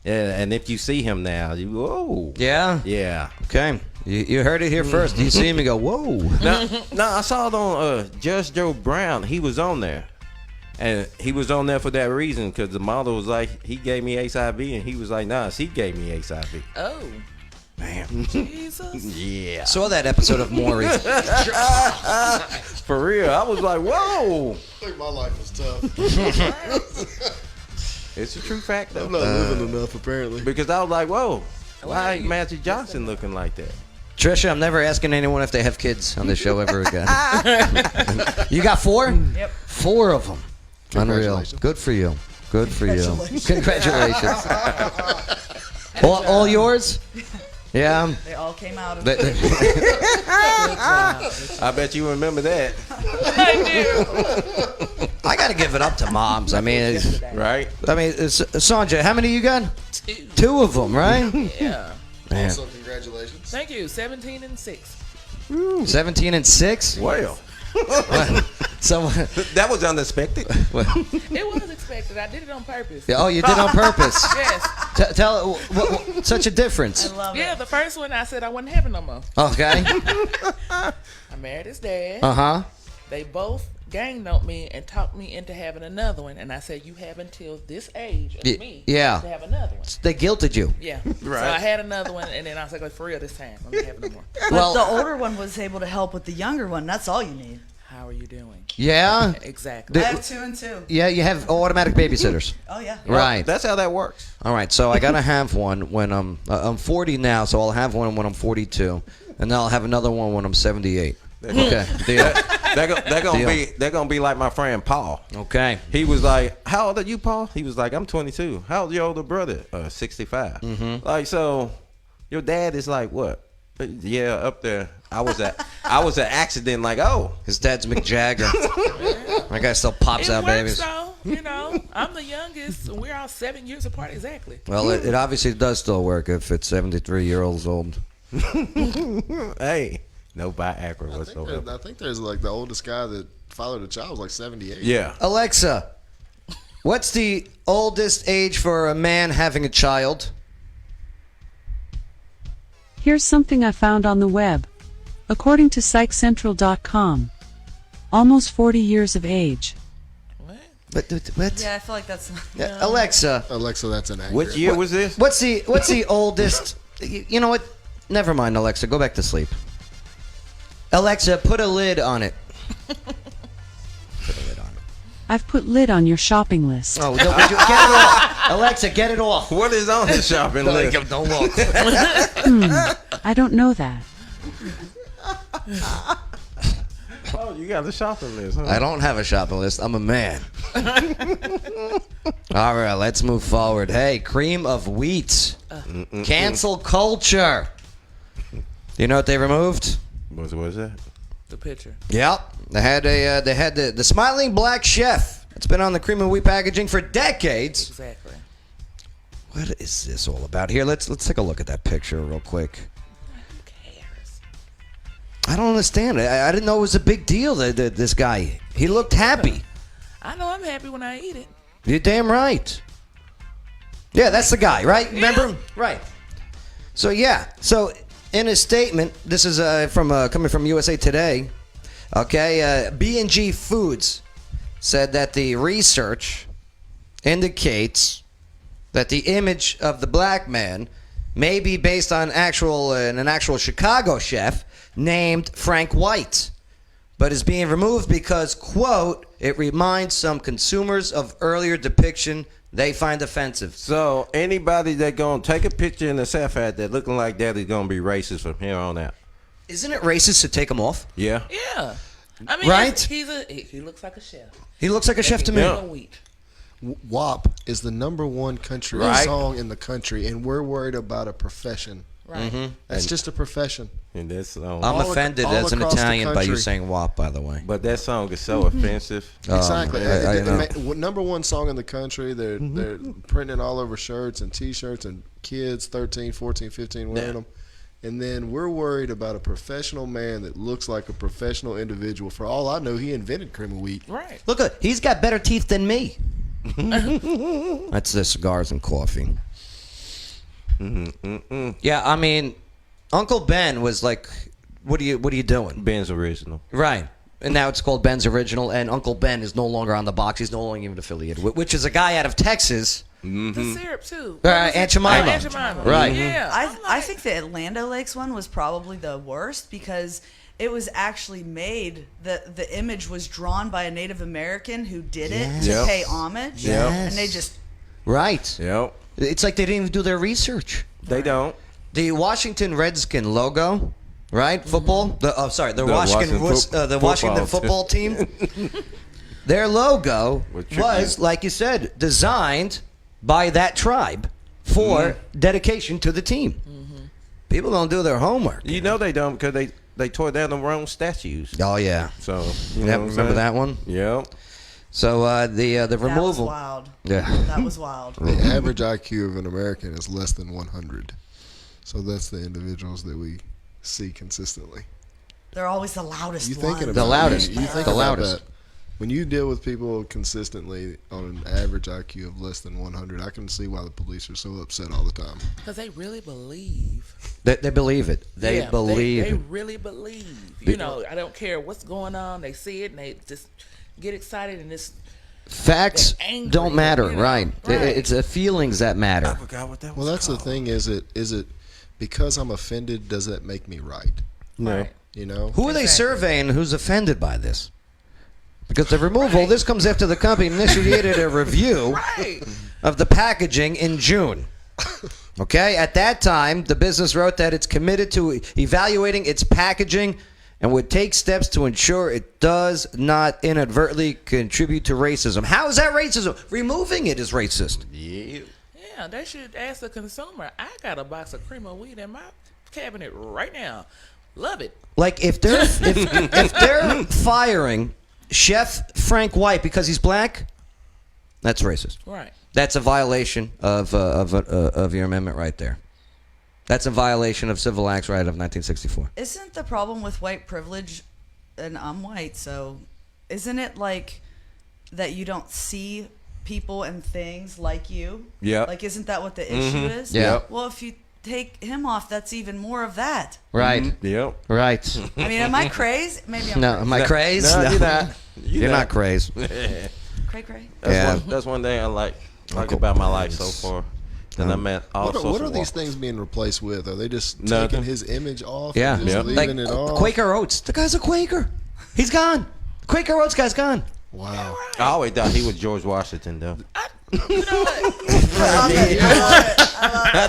Yeah, and if you see him now, you whoa.
Yeah.
Yeah.
Okay. You heard it here first. You see him and go, whoa.
No, I saw it on Judge Joe Brown. He was on there. And he was on there for that reason, because the model was like, he gave me HIV, and he was like, nah, she gave me HIV.
Oh.
Man.
Jesus.
Yeah.
Saw that episode of Maury.
For real. I was like, whoa.
I think my life was tough.
It's a true fact, though.
I'm not living enough, apparently.
Because I was like, whoa, why ain't Magic Johnson looking like that?
Trisha, I'm never asking anyone if they have kids on this show ever again. You got 4?
Yep.
4 of them. Unreal. Good for you. Good for you. Congratulations. all yours? Yeah.
They all came out of
I bet you remember that.
I do.
I got to give it up to moms. I mean,
right?
I mean, Sandra, how many you got? 2 of them, right?
Yeah.
Man.
Also, congratulations.
Thank you. 17 and 6.
17 and 6?
Well.
So
that was unexpected.
It was expected. I did it on purpose.
Oh, you did it on purpose?
Yes.
Tell such a difference.
I love it.
Yeah, the first one I said I wasn't having no more.
Okay.
I married his dad.
Uh-huh.
They both ganged on me and talked me into having another one. And I said, you have until this age of me to have another one.
They guilted you.
Yeah. Right. So I had another one, and then I was like, for real this time. I'm not having no more.
But the older one was able to help with the younger one. That's all you need.
How are you doing?
Yeah.
Exactly.
I have 2 and 2.
Yeah, you have automatic babysitters.
Oh yeah.
Right.
That's how that works.
All right. So I gotta have one when I'm 40 now. So I'll have one when I'm 42, and then I'll have another one when I'm 78. Okay. Deal.
They're gonna be like my friend Paul.
Okay.
He was like, "How old are you, Paul?" He was like, "I'm 22." How old your older brother? 65.
Mm-hmm.
Like, so your dad is like what? Yeah, up there. I was an accident. Like, oh,
his dad's Mick Jagger. My guy still pops out babies.
So, you know, I'm the youngest, and we're all 7 years apart exactly.
Well, it obviously does still work if it's 73-year-olds old.
Hey, no Viagra whatsoever.
I think there's like the oldest guy that fathered a child was like 78.
Yeah.
Alexa, what's the oldest age for a man having a child?
Here's something I found on the web. According to PsychCentral.com, almost 40 years of age.
What?
What?
Yeah, I feel like that's.
Yeah, Alexa,
that's an accurate.
Which year was this?
What's the oldest? You know what? Never mind, Alexa. Go back to sleep. Alexa, put a lid on it.
I've put lid on your shopping list.
Oh, would you get it off? Alexa, get it off.
What is on the shopping list?
Don't look.
I don't know that.
Oh, you got the shopping list, huh?
I don't have a shopping list. I'm a man. All right, let's move forward. Hey, cream of wheat. Cancel culture. Do you know what they removed?
What was that?
The picture.
Yep. They had the smiling black chef. It's been on the cream of wheat packaging for decades.
Exactly.
What is this all about? Here, let's take a look at that picture real quick. I don't understand. I didn't know it was a big deal that this guy. He looked happy.
I know I'm happy when I eat it.
You're damn right. Yeah, that's the guy, right? Remember him? Right. So yeah. So in a statement, this is coming from USA Today. Okay, B&G Foods said that the research indicates that the image of the black man may be based on an actual Chicago chef named Frank White, but is being removed because, quote, it reminds some consumers of earlier depiction they find offensive.
So anybody that gonna take a picture in the chef hat that looking like that is gonna be racist from here on out.
Isn't it racist to take them off?
Yeah.
Yeah. I mean,
right?
He looks like a chef.
He looks like a chef to me.
WAP is the #1 country song in the country, and we're worried about a profession.
Right.
Mm-hmm.
That's just a profession.
And that song.
I'm offended as an Italian by you saying WAP, by the way.
But that song is so offensive.
Exactly.
I know.
#1 song in the country. They're printing it all over shirts and T-shirts, and kids 13, 14, 15 wearing them. And then we're worried about a professional man that looks like a professional individual. For all I know, he invented cream of wheat.
Right.
Look, he's got better teeth than me. That's the cigars and coffee. Yeah, I mean, Uncle Ben was like, "What are you doing?"
Ben's original,
right? And now it's called Ben's Original, and Uncle Ben is no longer on the box. He's no longer even affiliated with, which is a guy out of Texas.
The syrup too.
Aunt Jemima.
Aunt Jemima.
Right.
Yeah.
I think the Land O'Lakes one was probably the worst because it was actually made. The image was drawn by a Native American who did it to pay homage, and they just
right.
Yep.
It's like they didn't even do their research.
They don't.
The Washington Redskin logo, right? Football. The Washington football team. Their logo was, like you said, designed by that tribe for dedication to the team. People don't do their homework.
You know they don't because they tore down the wrong statues.
Oh yeah.
So
remember that one?
Yeah.
So the removal.
That was wild.
Yeah.
That was wild.
The average IQ of an American is less than 100. So that's the individuals that we see consistently.
They're always the loudest ones.
The loudest.
You think
the
about
loudest.
that. When you deal with people consistently on an average IQ of less than 100, I can see why the police are so upset all the time.
Because they really believe.
They believe it. They believe
They
it.
really believe. You know, I don't care what's going on. They see it and they just get excited and it's
Facts
angry,
don't matter,
you know?
right?
Right.
It's the feelings that matter.
I forgot what that was.
Well, that's the thing. Is it because I'm offended? Does that make me right?
No.
You know.
Who are they surveying? Who's offended by this? Because the removal, this comes after the company initiated a review of the packaging in June. Okay, at that time, the business wrote that it's committed to evaluating its packaging and would take steps to ensure it does not inadvertently contribute to racism. How is that racism? Removing it is racist.
Yeah, they should ask the consumer. I got a box of cream of wheat in my cabinet right now. Love it.
Like if they're if they're firing Chef Frank White because he's black, that's racist.
Right.
That's a violation of your amendment right there. That's a violation of Civil Acts right of 1964.
Isn't the problem with white privilege, and I'm white, so isn't it like that you don't see people and things like you?
Yeah.
Like, isn't that what the issue is?
Yeah.
Well, if you take him off, that's even more of that.
Right.
Yep.
Right.
I mean, am I crazy? Maybe I'm
No,
crazy.
am I crazy?
No, you're not.
You're not crazy.
Cray cray.
That's one thing I like about my life so far. Then I met all sorts
What are
of
these
walks.
things being replaced with? Are they just
Nothing.
taking his image off?
Yeah.
And just leaving it off?
Quaker Oats. The guy's a Quaker. He's gone. Quaker Oats guy's gone.
Wow.
I always thought he was George Washington, though.
I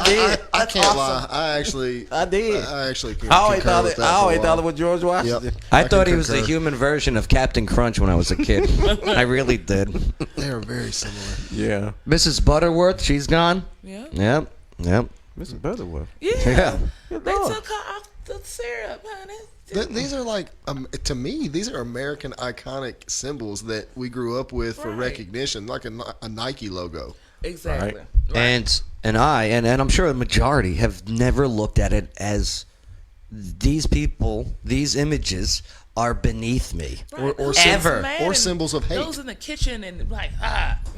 did. I can't lie. I did. I actually can
I always
concur
thought
with
it.
that
I
for a
always
while.
thought it was George Washington.
Yep.
I
can
thought he was the
concur.
human version of Captain Crunch when I was a kid. I really did.
They are very similar.
Yeah.
Mrs. Butterworth, she's gone.
Yeah.
Yep.
Mrs. Butterworth.
Yeah.
They took her off the syrup, honey.
These are like, to me, these are American iconic symbols that we grew up with for recognition, like a Nike logo.
Exactly.
Right. And I'm sure the majority have never looked at it as these people, these images are beneath me.
Or
ever.
Or symbols of hate.
Those in the kitchen and like,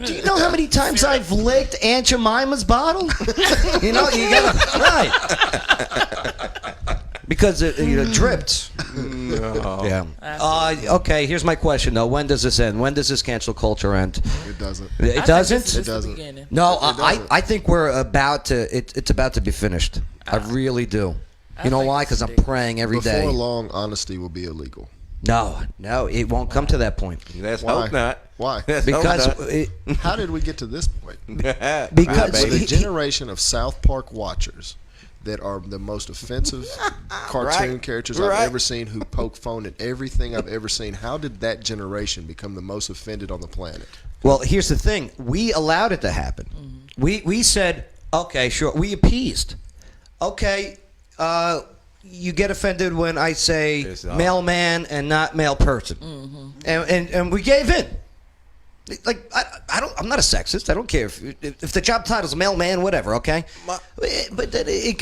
Do you know how many times I've licked Aunt Jemima's bottle? You gotta, right. Because it dripped.
No.
Yeah. Okay, here's my question, though. When does this end? When does this cancel culture end?
It doesn't.
It doesn't?
It doesn't.
No,
It doesn't.
I think we're about to, it's about to be finished. I really do. You know why? Because I'm praying every day.
Before long, honesty will be illegal.
No, it won't come to that point.
Let's
Why?
hope not.
Why?
Because
how did we get to this point?
Because
with a generation of South Park watchers that are the most offensive cartoon characters I've ever seen, who poke fun at everything I've ever seen. How did that generation become the most offended on the planet?
Well, here's the thing. We allowed it to happen. We said, okay, sure. We appeased. Okay, you get offended when I say mailman and not mail person. And we gave in. Like I'm not a sexist. I don't care if the job title's mailman, whatever. Okay, but then it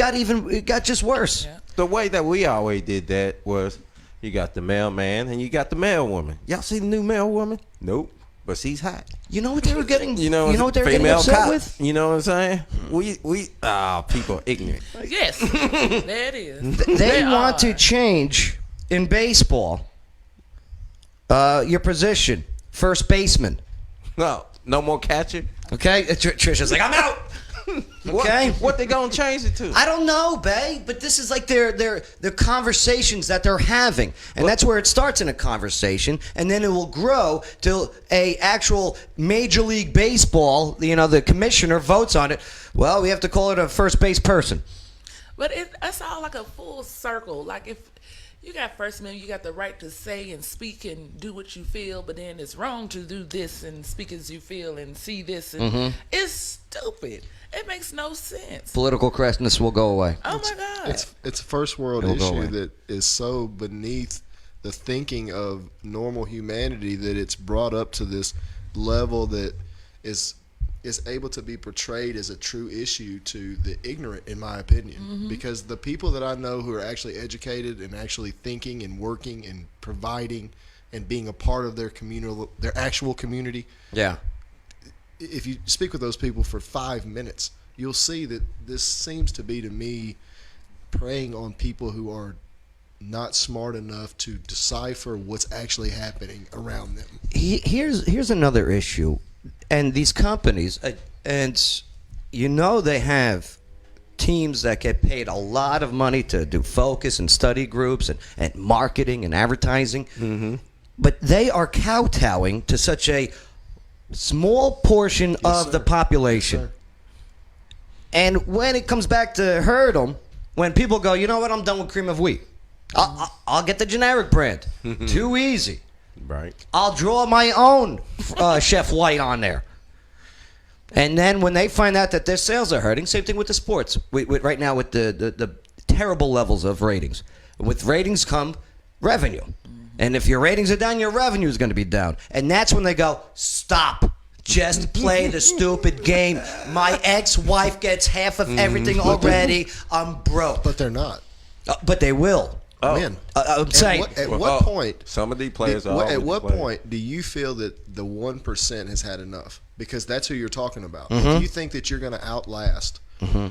got just worse.
Yeah. The way that we always did that was, you got the mailman and you got the mailwoman. Y'all see the new mailwoman? Nope, but she's hot.
You know what they were getting?
You know
what they were getting
female
upset
cop
with?
You know what I'm saying? People are ignorant.
Yes, there it is.
They want to change in baseball your position, first baseman.
No more catcher.
Okay, Trisha's like, I'm out. Okay,
what they gonna change it to?
I don't know, bae. But this is like their conversations that they're having, and that's where it starts in a conversation, and then it will grow to a actual Major League Baseball. The commissioner votes on it. Well, we have to call it a first base person.
But it's all like a full circle. Like, if you got First Amendment, you got the right to say and speak and do what you feel, but then it's wrong to do this and speak as you feel and see this. And it's stupid. It makes no sense.
Political correctness will go away.
Oh my God!
It's a first world
It'll go
issue
away.
that is so beneath the thinking of normal humanity that it's brought up to this level that is able to be portrayed as a true issue to the ignorant, in my opinion. Because the people that I know who are actually educated and actually thinking and working and providing and being a part of their actual community.
Yeah.
If you speak with those people for 5 minutes, you'll see that this seems to be, to me, preying on people who are not smart enough to decipher what's actually happening around them.
Here's another issue, and these companies, and they have teams that get paid a lot of money to do focus and study groups and marketing and advertising, but they are kowtowing to such a small portion of the population. And when it comes back to hurt them, when people go, you know what, I'm done with cream of wheat. I'll get the generic brand. Too easy.
Right.
I'll draw my own Chef White on there. And then when they find out that their sales are hurting, same thing with the sports. Right now with the terrible levels of ratings. With ratings come revenue. And if your ratings are down, your revenue is going to be down. And that's when they go, stop. Just play the stupid game. My ex-wife gets half of everything already. I'm broke.
But they're not.
But they will.
When?
I'm saying.
At what point?
Some of these players are.
At what point do you feel that the 1% has had enough? Because that's who you're talking about. If you think that you're going to outlast a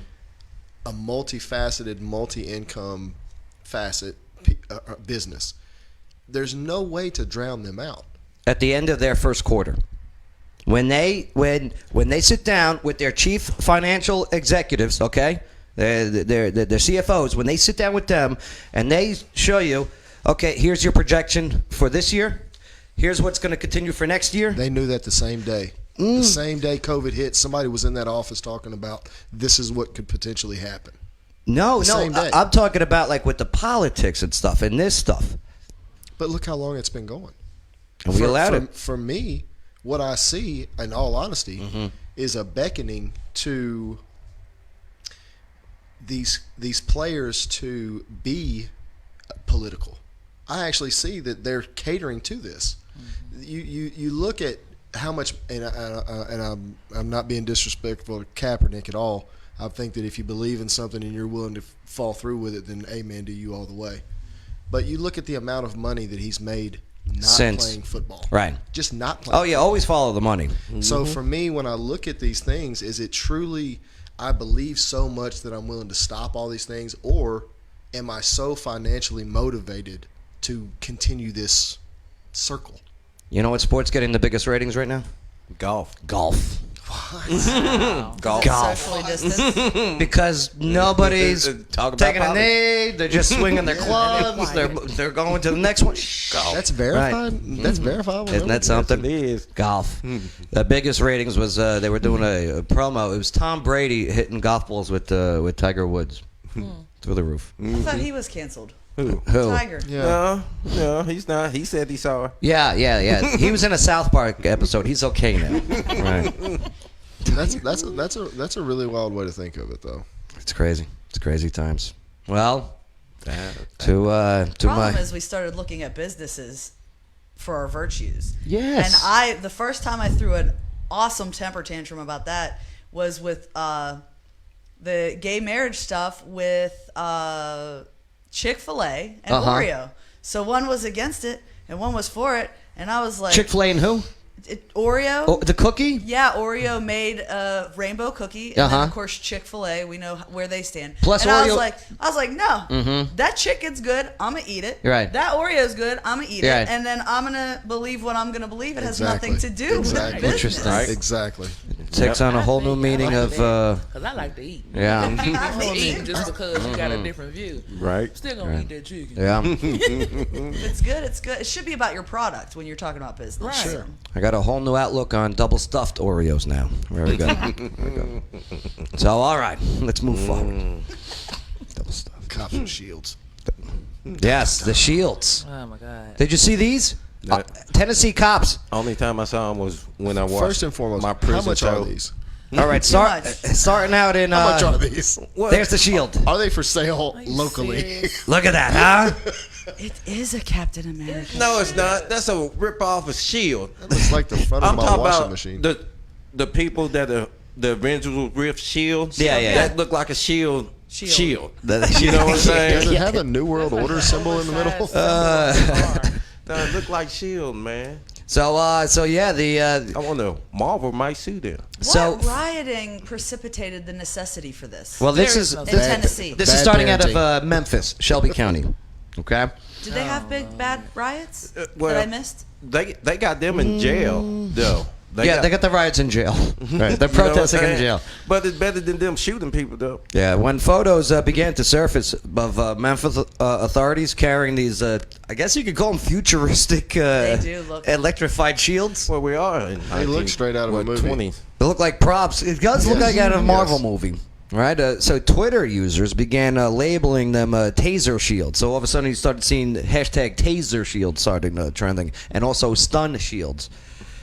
multifaceted, multi-income business, there's no way to drown them out.
At the end of their first quarter. when they sit down with their chief financial executives, okay, their CFOs, when they sit down with them and they show you, okay, here's your projection for this year, here's what's going to continue for next year.
They knew that the same day. The same day COVID hit, somebody was in that office talking about this is what could potentially happen.
No,
Same day.
I'm talking about like with the politics and stuff and this stuff.
But look how long it's been going.
And we allowed it.
For me, what I see, in all honesty, is a beckoning to these players to be political. I actually see that they're catering to this. You look at how much, and I'm not being disrespectful to Kaepernick at all. I think that if you believe in something and you're willing to fall through with it, then amen to you all the way. But you look at the amount of money that he's made playing football.
Right.
Just not playing
Oh, yeah, always follow the money.
So for me, when I look at these things, is it truly I believe so much that I'm willing to stop all these things, or am I so financially motivated to continue this circle?
You know what sport's getting the biggest ratings right now?
Golf.
Golf.
Socially distanced.
Because nobody's
Talk about
taking a
politics.
knee. They're just swinging their clubs. They're going to the next one. Golf.
That's verified.
Right.
That's verifiable.
Isn't that something?
It is.
Golf. The biggest ratings was they were doing a promo. It was Tom Brady hitting golf balls with Tiger Woods through the roof.
I thought he was canceled.
Who?
Tiger.
No, he's not. He said he saw her.
Yeah. He was in a South Park episode. He's okay now. Right.
That's a really wild way to think of it, though.
It's crazy. It's crazy times. Well,
Problem is we started looking at businesses for our virtues.
Yes.
And the first time I threw an awesome temper tantrum about that was with the gay marriage stuff with Chick-fil-A and Oreo. So one was against it and one was for it, and I was like,
Chick-fil-A and who?
Oreo.
Oh, the cookie?
Yeah, Oreo made a rainbow cookie, and then of course Chick-fil-A. We know where they stand.
Plus
and
Oreo.
I was like, no, that chicken's good. I'm gonna eat it.
Right.
That Oreo's good. I'm gonna eat
Right.
it, and then I'm gonna believe what I'm gonna believe. It has nothing to do with business.
Interesting. Right.
Exactly.
It takes on a whole new meaning of.
Because I like to eat.
Yeah.
I don't eat just because you got a different view.
Right.
Still gonna eat that chicken.
Yeah.
It's good. It's good. It should be about your product when you're talking about business.
Right.
Sure.
I got a whole new outlook on double stuffed Oreos now. Very good. So, all right, let's move forward. Double stuffed.
Cops and shields.
Yes, the shields.
Oh my God.
Did you see these? Tennessee cops.
Only time I saw him was when I watched
First and foremost,
my prison
how much
show.
are these?
All right, starting out in.
How much are these?
There's the shield.
Are they for sale locally?
Look at that, huh?
It is a Captain America.
No, it's not. That's a rip off of Shield.
It's like the front of
I'm
my
talking
washing
about
machine.
the people that the Avengers was with Shield.
Yeah.
That looked like a Shield. Shield.
You
You know what I'm saying?
Does it have a New World Order symbol in the middle?
No, it looked like Shield, man.
So yeah,
I wonder Marvel might sue them.
What rioting precipitated the necessity for this?
Well, this is
in Tennessee.
This is starting out of Memphis, Shelby County. Okay.
Did they have big bad riots
well,
that I missed?
They got them in jail though.
They got the riots in jail. Right. They're protesting in jail.
But it's better than them shooting people though.
Yeah, when photos began to surface of Memphis authorities carrying these, I guess you could call them futuristic
They do look
electrified shields.
Well, we are.
They look straight out of a movie.
20s.
They look like props. It does look like out of a Marvel movie. Right, so Twitter users began labeling them taser shields. So all of a sudden you started seeing hashtag taser shields starting trending, and also stun shields.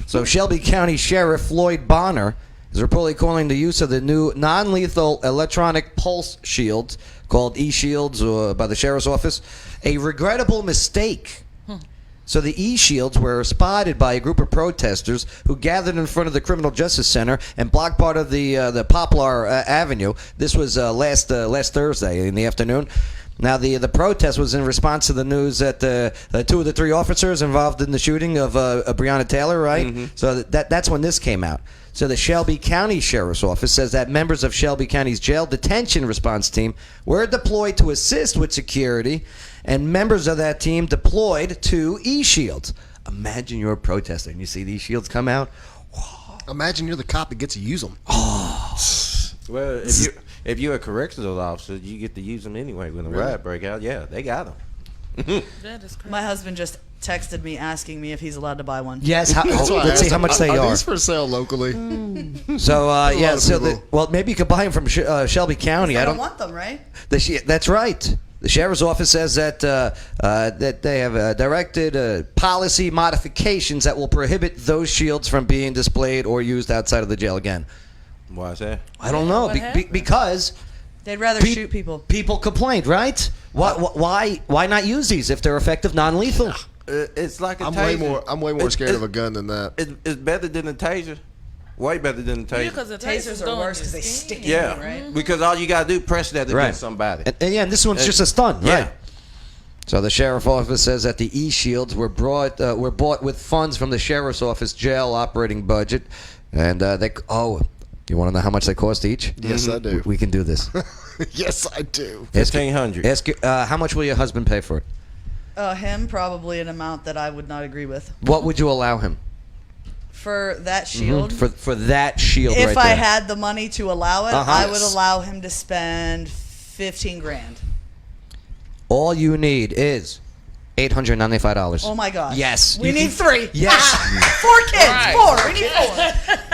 So Shelby County Sheriff Floyd Bonner is reportedly calling the use of the new non-lethal electronic pulse shields, called e-shields by the sheriff's office, a regrettable mistake. So the e-shields were spotted by a group of protesters who gathered in front of the Criminal Justice Center and blocked part of the Poplar Avenue. This was last Thursday in the afternoon. Now the protest was in response to the news that 2 of the 3 officers involved in the shooting of Breonna Taylor, right? Mm-hmm. So that's when this came out. So the Shelby County Sheriff's Office says that members of Shelby County's jail detention response team were deployed to assist with security, and members of that team deployed 2 e-shields. Imagine you're a protester and you see these shields come out.
Imagine you're the cop that gets to use them.
Well, if you're a correctional officer, you get to use them anyway. When the riot break out, yeah, they got them.
That is crazy.
My husband just texted me asking me if he's allowed to buy one.
Yes. Let's see how much they are.
These for sale locally?
So yeah. So well, maybe you could buy them from Shelby County.
I don't want them, right?
That's right. The sheriff's office says that that they have directed policy modifications that will prohibit those shields from being displayed or used outside of the jail again.
Why is that?
I don't know because
they'd rather shoot people.
People complained, right? Why not use these if they're effective, non-lethal?
It's like a
I'm
taser.
way more scared of a gun than that.
It's better than a taser. Way better than a taser.
Yeah, because the
tasers are worse because they stick in you, right?
Because all you gotta do press that against somebody.
And this one's just a stun, right? So the sheriff's office says that the e-shields were bought with funds from the sheriff's office jail operating budget, and you want to know how much they cost each?
Yes, I do.
We can do this.
Yes, I do.
$1,500.
Ask how much will your husband pay for it?
Him probably an amount that I would not agree with.
What would you allow him?
For that shield?
For that shield
if
right
I
there.
had the money to allow it, I would allow him to spend $15,000.
All you need is $895.
Oh my God!
Yes,
we need 3.
Yes,
4 kids. Right. 4. We need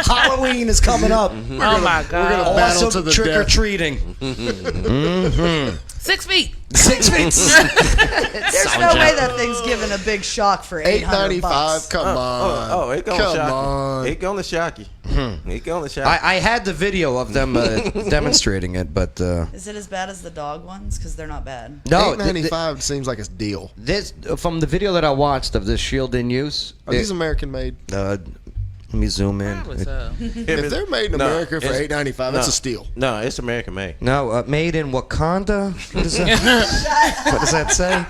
4.
Halloween is coming up.
Oh my God!
We're gonna battle to the
trick or
death.
treating.
6 feet.
6 feet.
There's no way that thing's giving a big shock for $895.
Come on.
Oh, it's gonna shock you. It's gonna shock you. It's gonna shock you.
I had the video of them demonstrating it, but
is it as bad as the dog ones? Because they're not bad.
No,
$895 seems like a deal.
This from the video that I watched of this shield in use.
Are these American made?
Let me zoom in.
If they're made in America for $895, that's a steal.
No, it's American made.
No, made in Wakanda. What is that? What does that say?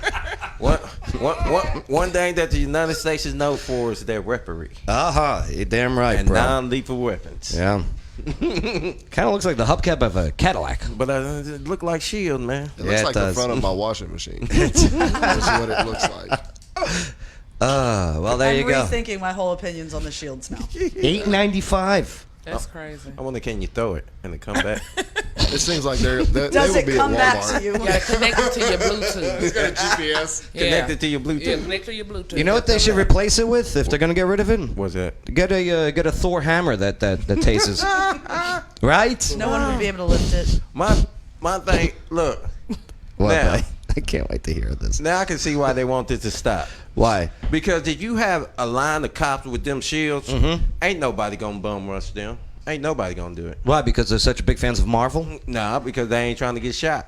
One thing that the United States is known for is their weaponry.
You're damn right,
and
bro.
non-lethal weapons.
Yeah. Kind of looks like the hubcap of a Cadillac.
But it look like shield, man.
It looks like the front of my washing machine. That's what it looks like.
Well, there you go.
I'm rethinking my whole opinions on the shields now.
$895.
That's crazy.
I wonder, can you throw it and it come back?
It seems like they
Does
will
it
be
come
at
back
Walmart.
to you?
You gotta connect it to your Bluetooth.
It's got a GPS.
Connected to your Bluetooth.
Yeah, connect to your Bluetooth.
You know what they should replace it with if they're gonna get rid of it?
What's that?
Get a Thor hammer that tases. Right?
No one would be able to lift it.
My thing. Look.
What?
Now,
I can't wait to hear this.
Now I can see why they want this to stop.
Why?
Because if you have a line of cops with them shields, ain't nobody gonna bum rush them. Ain't nobody gonna do it.
Why? Because they're such big fans of Marvel?
Nah, because they ain't trying to get shot.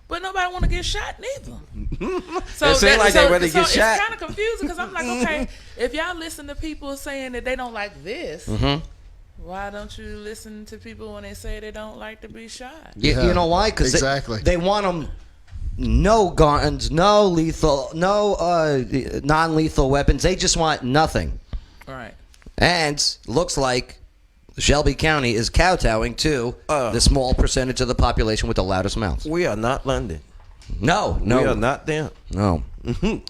But nobody want to get shot neither.
It seems like they rather get shot.
It's kind of confusing because I'm like, okay, if y'all listen to people saying that they don't like this, why don't you listen to people when they say they don't like to be shot?
You know why? Because they want them. No guns, no lethal, no non-lethal weapons. They just want nothing.
Right.
And looks like Shelby County is kowtowing to the small percentage of the population with the loudest mouths.
We are not London.
No.
We are not them.
No.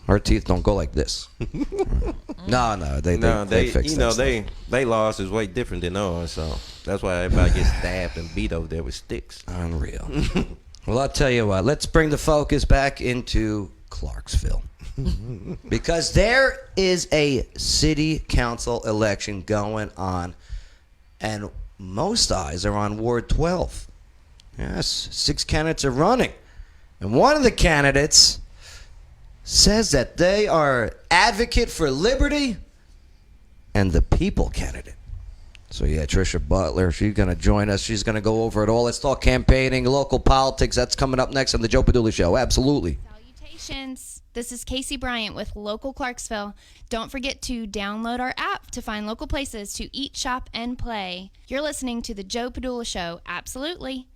Our teeth don't go like this. No, they fix
you
that
know,
stuff.
they laws is way different than ours, so that's why everybody gets stabbed and beat over there with sticks.
Unreal. Well, I'll tell you what. Let's bring the focus back into Clarksville. Because there is a city council election going on, and most eyes are on Ward 12. Yes, 6 candidates are running. And one of the candidates says that they are advocate for liberty and the people candidate. So, yeah, Trisha Butler, she's going to join us. She's going to go over it all. Let's talk campaigning, local politics. That's coming up next on the Joe Padula Show. Absolutely.
Salutations. This is Casey Bryant with Local Clarksville. Don't forget to download our app to find local places to eat, shop, and play. You're listening to the Joe Padula Show. Absolutely.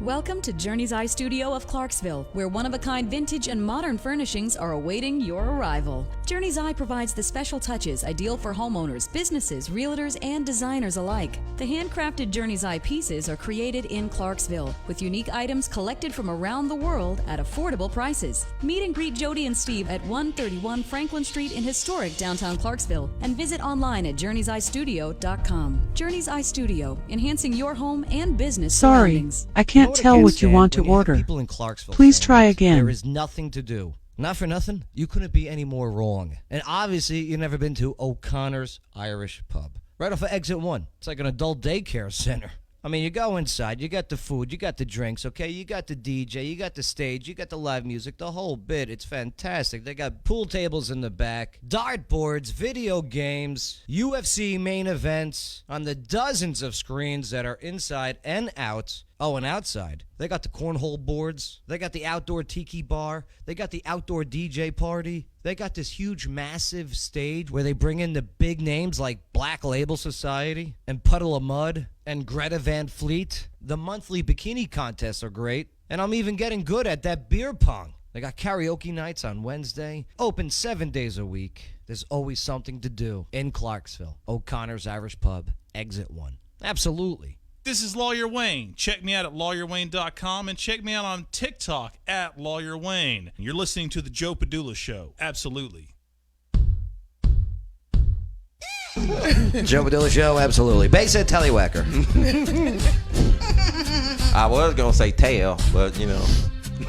Welcome to Journey's Eye Studio of Clarksville, where one-of-a-kind vintage and modern furnishings are awaiting your arrival. Journey's Eye provides the special touches ideal for homeowners, businesses, realtors, and designers alike. The handcrafted Journey's Eye pieces are created in Clarksville, with unique items collected from around the world at affordable prices. Meet and greet Jody and Steve at 131 Franklin Street in historic downtown Clarksville, and visit online at journeyseyestudio.com. Journey's Eye Studio, enhancing your home and business
Sorry,
surroundings.
I can't tell what you want to order.
People in Clarksville
Please
saying
try again.
There is nothing to do. Not for nothing, you couldn't be any more wrong. And obviously, you've never been to O'Connor's Irish Pub. Right off of Exit 1. It's like an adult daycare center. I mean, you go inside, you got the food, you got the drinks, okay? You got the DJ, you got the stage, you got the live music, the whole bit. It's fantastic. They got pool tables in the back, dartboards, video games, UFC main events on the dozens of screens that are inside and out. Oh, and outside, they got the cornhole boards. They got the outdoor tiki bar. They got the outdoor DJ party. They got this huge, massive stage where they bring in the big names like Black Label Society and Puddle of Mud and Greta Van Fleet. The monthly bikini contests are great. And I'm even getting good at that beer pong. They got karaoke nights on Wednesday. Open 7 days a week. There's always something to do in Clarksville. O'Connor's Irish Pub, Exit 1. Absolutely.
This is Lawyer Wayne. Check me out at lawyerwayne.com and check me out on TikTok at Lawyer Wayne. You're listening to The Joe Padula Show. Absolutely.
Joe Padula Show, absolutely. Base at Tallywhacker.
I was going to say tail, but, you know.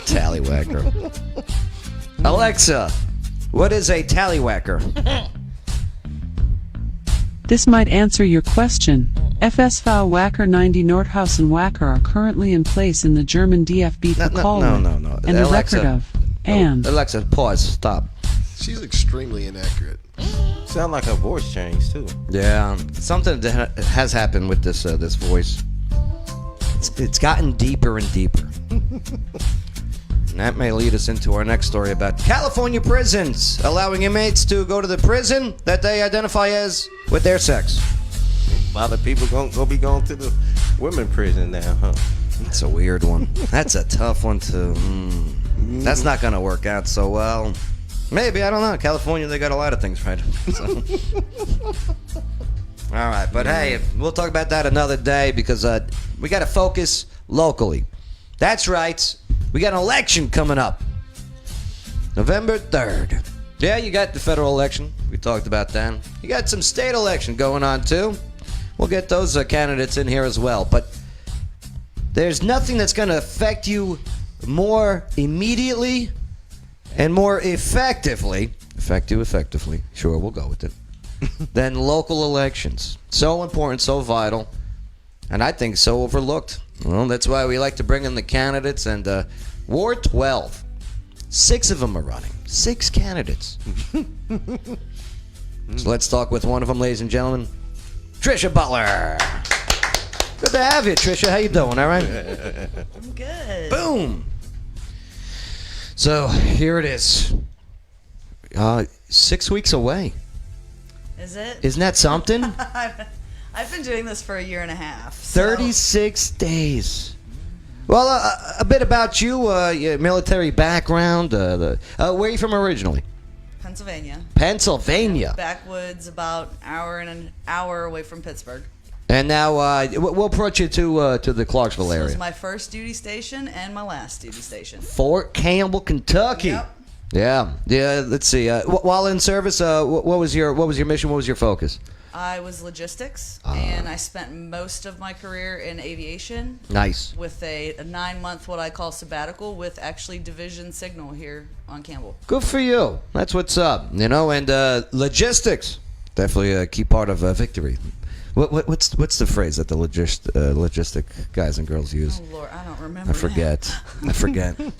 Tallywhacker. Alexa, what is a tallywhacker?
This might answer your question. FSV Wacker 90 Nordhausen Wacker are currently in place in the German DFB Pokal.
No.
And the record of. And.
Alexa, pause. Stop.
She's extremely inaccurate.
Sound like her voice changed, too.
Yeah. Something that has happened with this this voice. It's gotten deeper and deeper. And that may lead us into our next story about California prisons allowing inmates to go to the prison that they identify as with their sex.
A lot of people gonna be going to the women prison now, huh?
That's a weird one. That's a tough one to... That's not going to work out so well. Maybe, I don't know. California, they got a lot of things right. So. All right, but hey, we'll talk about that another day because we got to focus locally. That's right. We got an election coming up. November 3rd. Yeah, you got the federal election. We talked about that. You got some state election going on, too. We'll get those candidates in here as well. But there's nothing that's going to affect you more immediately and more effectively. Effectively. Sure, we'll go with it. Than local elections. So important, so vital. And I think so overlooked. Well, that's why we like to bring in the candidates. And Ward 12. 6 of them are running. 6 candidates. So let's talk with one of them, ladies and gentlemen. Trisha Butler. Good to have you, Trisha. How you doing? All right?
I'm good.
Boom. So here it is. 6 weeks away.
Is it?
Isn't that something?
I've been doing this for a year and a half. So.
36 days. Well, a bit about you, your military background. Where are you from originally?
Pennsylvania.
Pennsylvania.
Backwoods, about an hour away from Pittsburgh.
And now, what brought you to the Clarksville area?
This was my first duty station and my last duty station.
Fort Campbell, Kentucky.
Yep.
Yeah. Let's see. While in service, what was your mission? What was your focus?
I was logistics, and I spent most of my career in aviation.
Nice.
With a 9-month, what I call sabbatical, with actually division signal here on Campbell.
Good for you. That's what's up. And logistics, definitely a key part of victory. What's the phrase that the logistic guys and girls use?
Oh Lord, I don't remember.
I forget.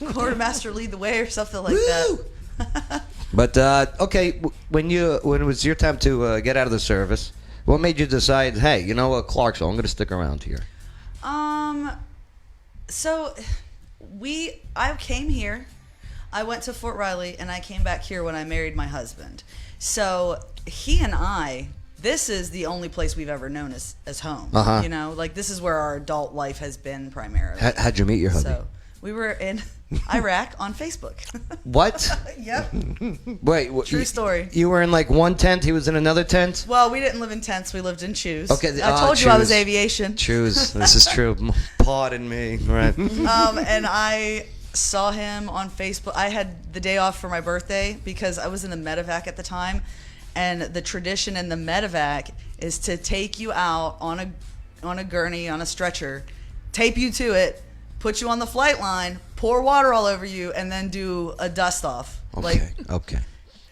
Quartermaster lead the way or something like that.
But okay, when it was your time to get out of the service, what made you decide? Hey, you know what, Clarksville, I'm going to stick around here.
So I came here. I went to Fort Riley, and I came back here when I married my husband. So he and I this is the only place we've ever known as home.
Uh-huh.
You know, like this is where our adult life has been primarily.
How'd you meet your hubby?
So we were in Iraq on Facebook.
What?
Yep.
Wait.
True story.
You were in like one tent. He was in another tent.
Well, we didn't live in tents. We lived in shoes.
Okay.
I told you I was aviation.
Shoes. This is true. Pardon me. Right.
And I saw him on Facebook. I had the day off for my birthday because I was in the medevac at the time. And the tradition in the medevac is to take you out on a gurney, on a stretcher, tape you to it, put you on the flight line, pour water all over you, and then do a dust off.
Okay.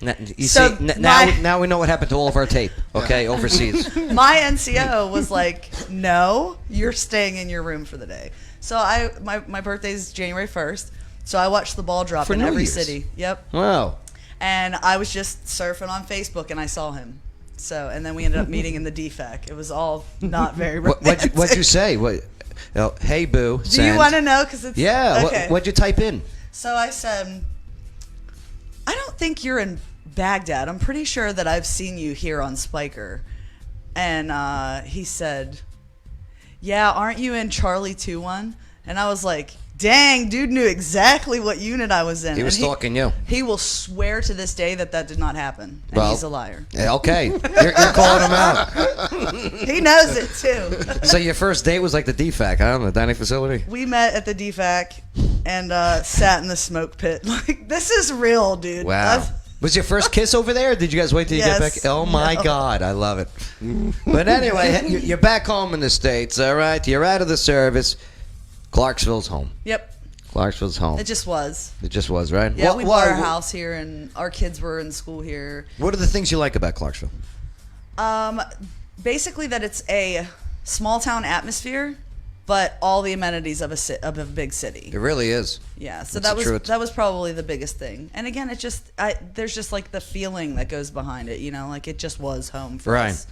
Now we know what happened to all of our tape. Okay, overseas.
My NCO was like, "No, you're staying in your room for the day." So my birthday's January 1st, so I watched the ball drop
For
in
New
every
Year's.
city. Yep.
Wow.
And I was just surfing on Facebook, and I saw him. So, and then we ended up meeting in the DFAC. It was all not very romantic.
What'd you say? What? Oh, hey, boo.
Do you want to know? Because it's
Yeah.
Okay.
What'd you type in?
So I said, I don't think you're in Baghdad. I'm pretty sure that I've seen you here on Spiker. And he said, yeah, aren't you in Charlie 2-1? And I was like, dang, dude knew exactly what unit I was in.
He was stalking you.
He will swear to this day that did not happen. And he's a liar.
Yeah, okay. You're calling him out.
He knows it, too.
So your first date was like the DFAC, huh? The dining facility?
We met at the DFAC and sat in the smoke pit. Like, this is real, dude.
Wow. Was your first kiss over there? Or did you guys wait till you get
Yes.
back? Oh, my
No.
God. I love it. But anyway, you're back home in the States, all right? You're out of the service. Clarksville's home.
Yep.
Clarksville's home.
It just was.
It just was, right?
Yeah, we bought our
why-
house here, and our kids were in school here.
What are the things you like about Clarksville?
Basically that it's a small town atmosphere, but all the amenities of a big city.
It really is.
Yeah, so
That's the truth.
that was probably the biggest thing. And again, it just there's just like the feeling that goes behind it, you know, like it just was home for
Right.
us.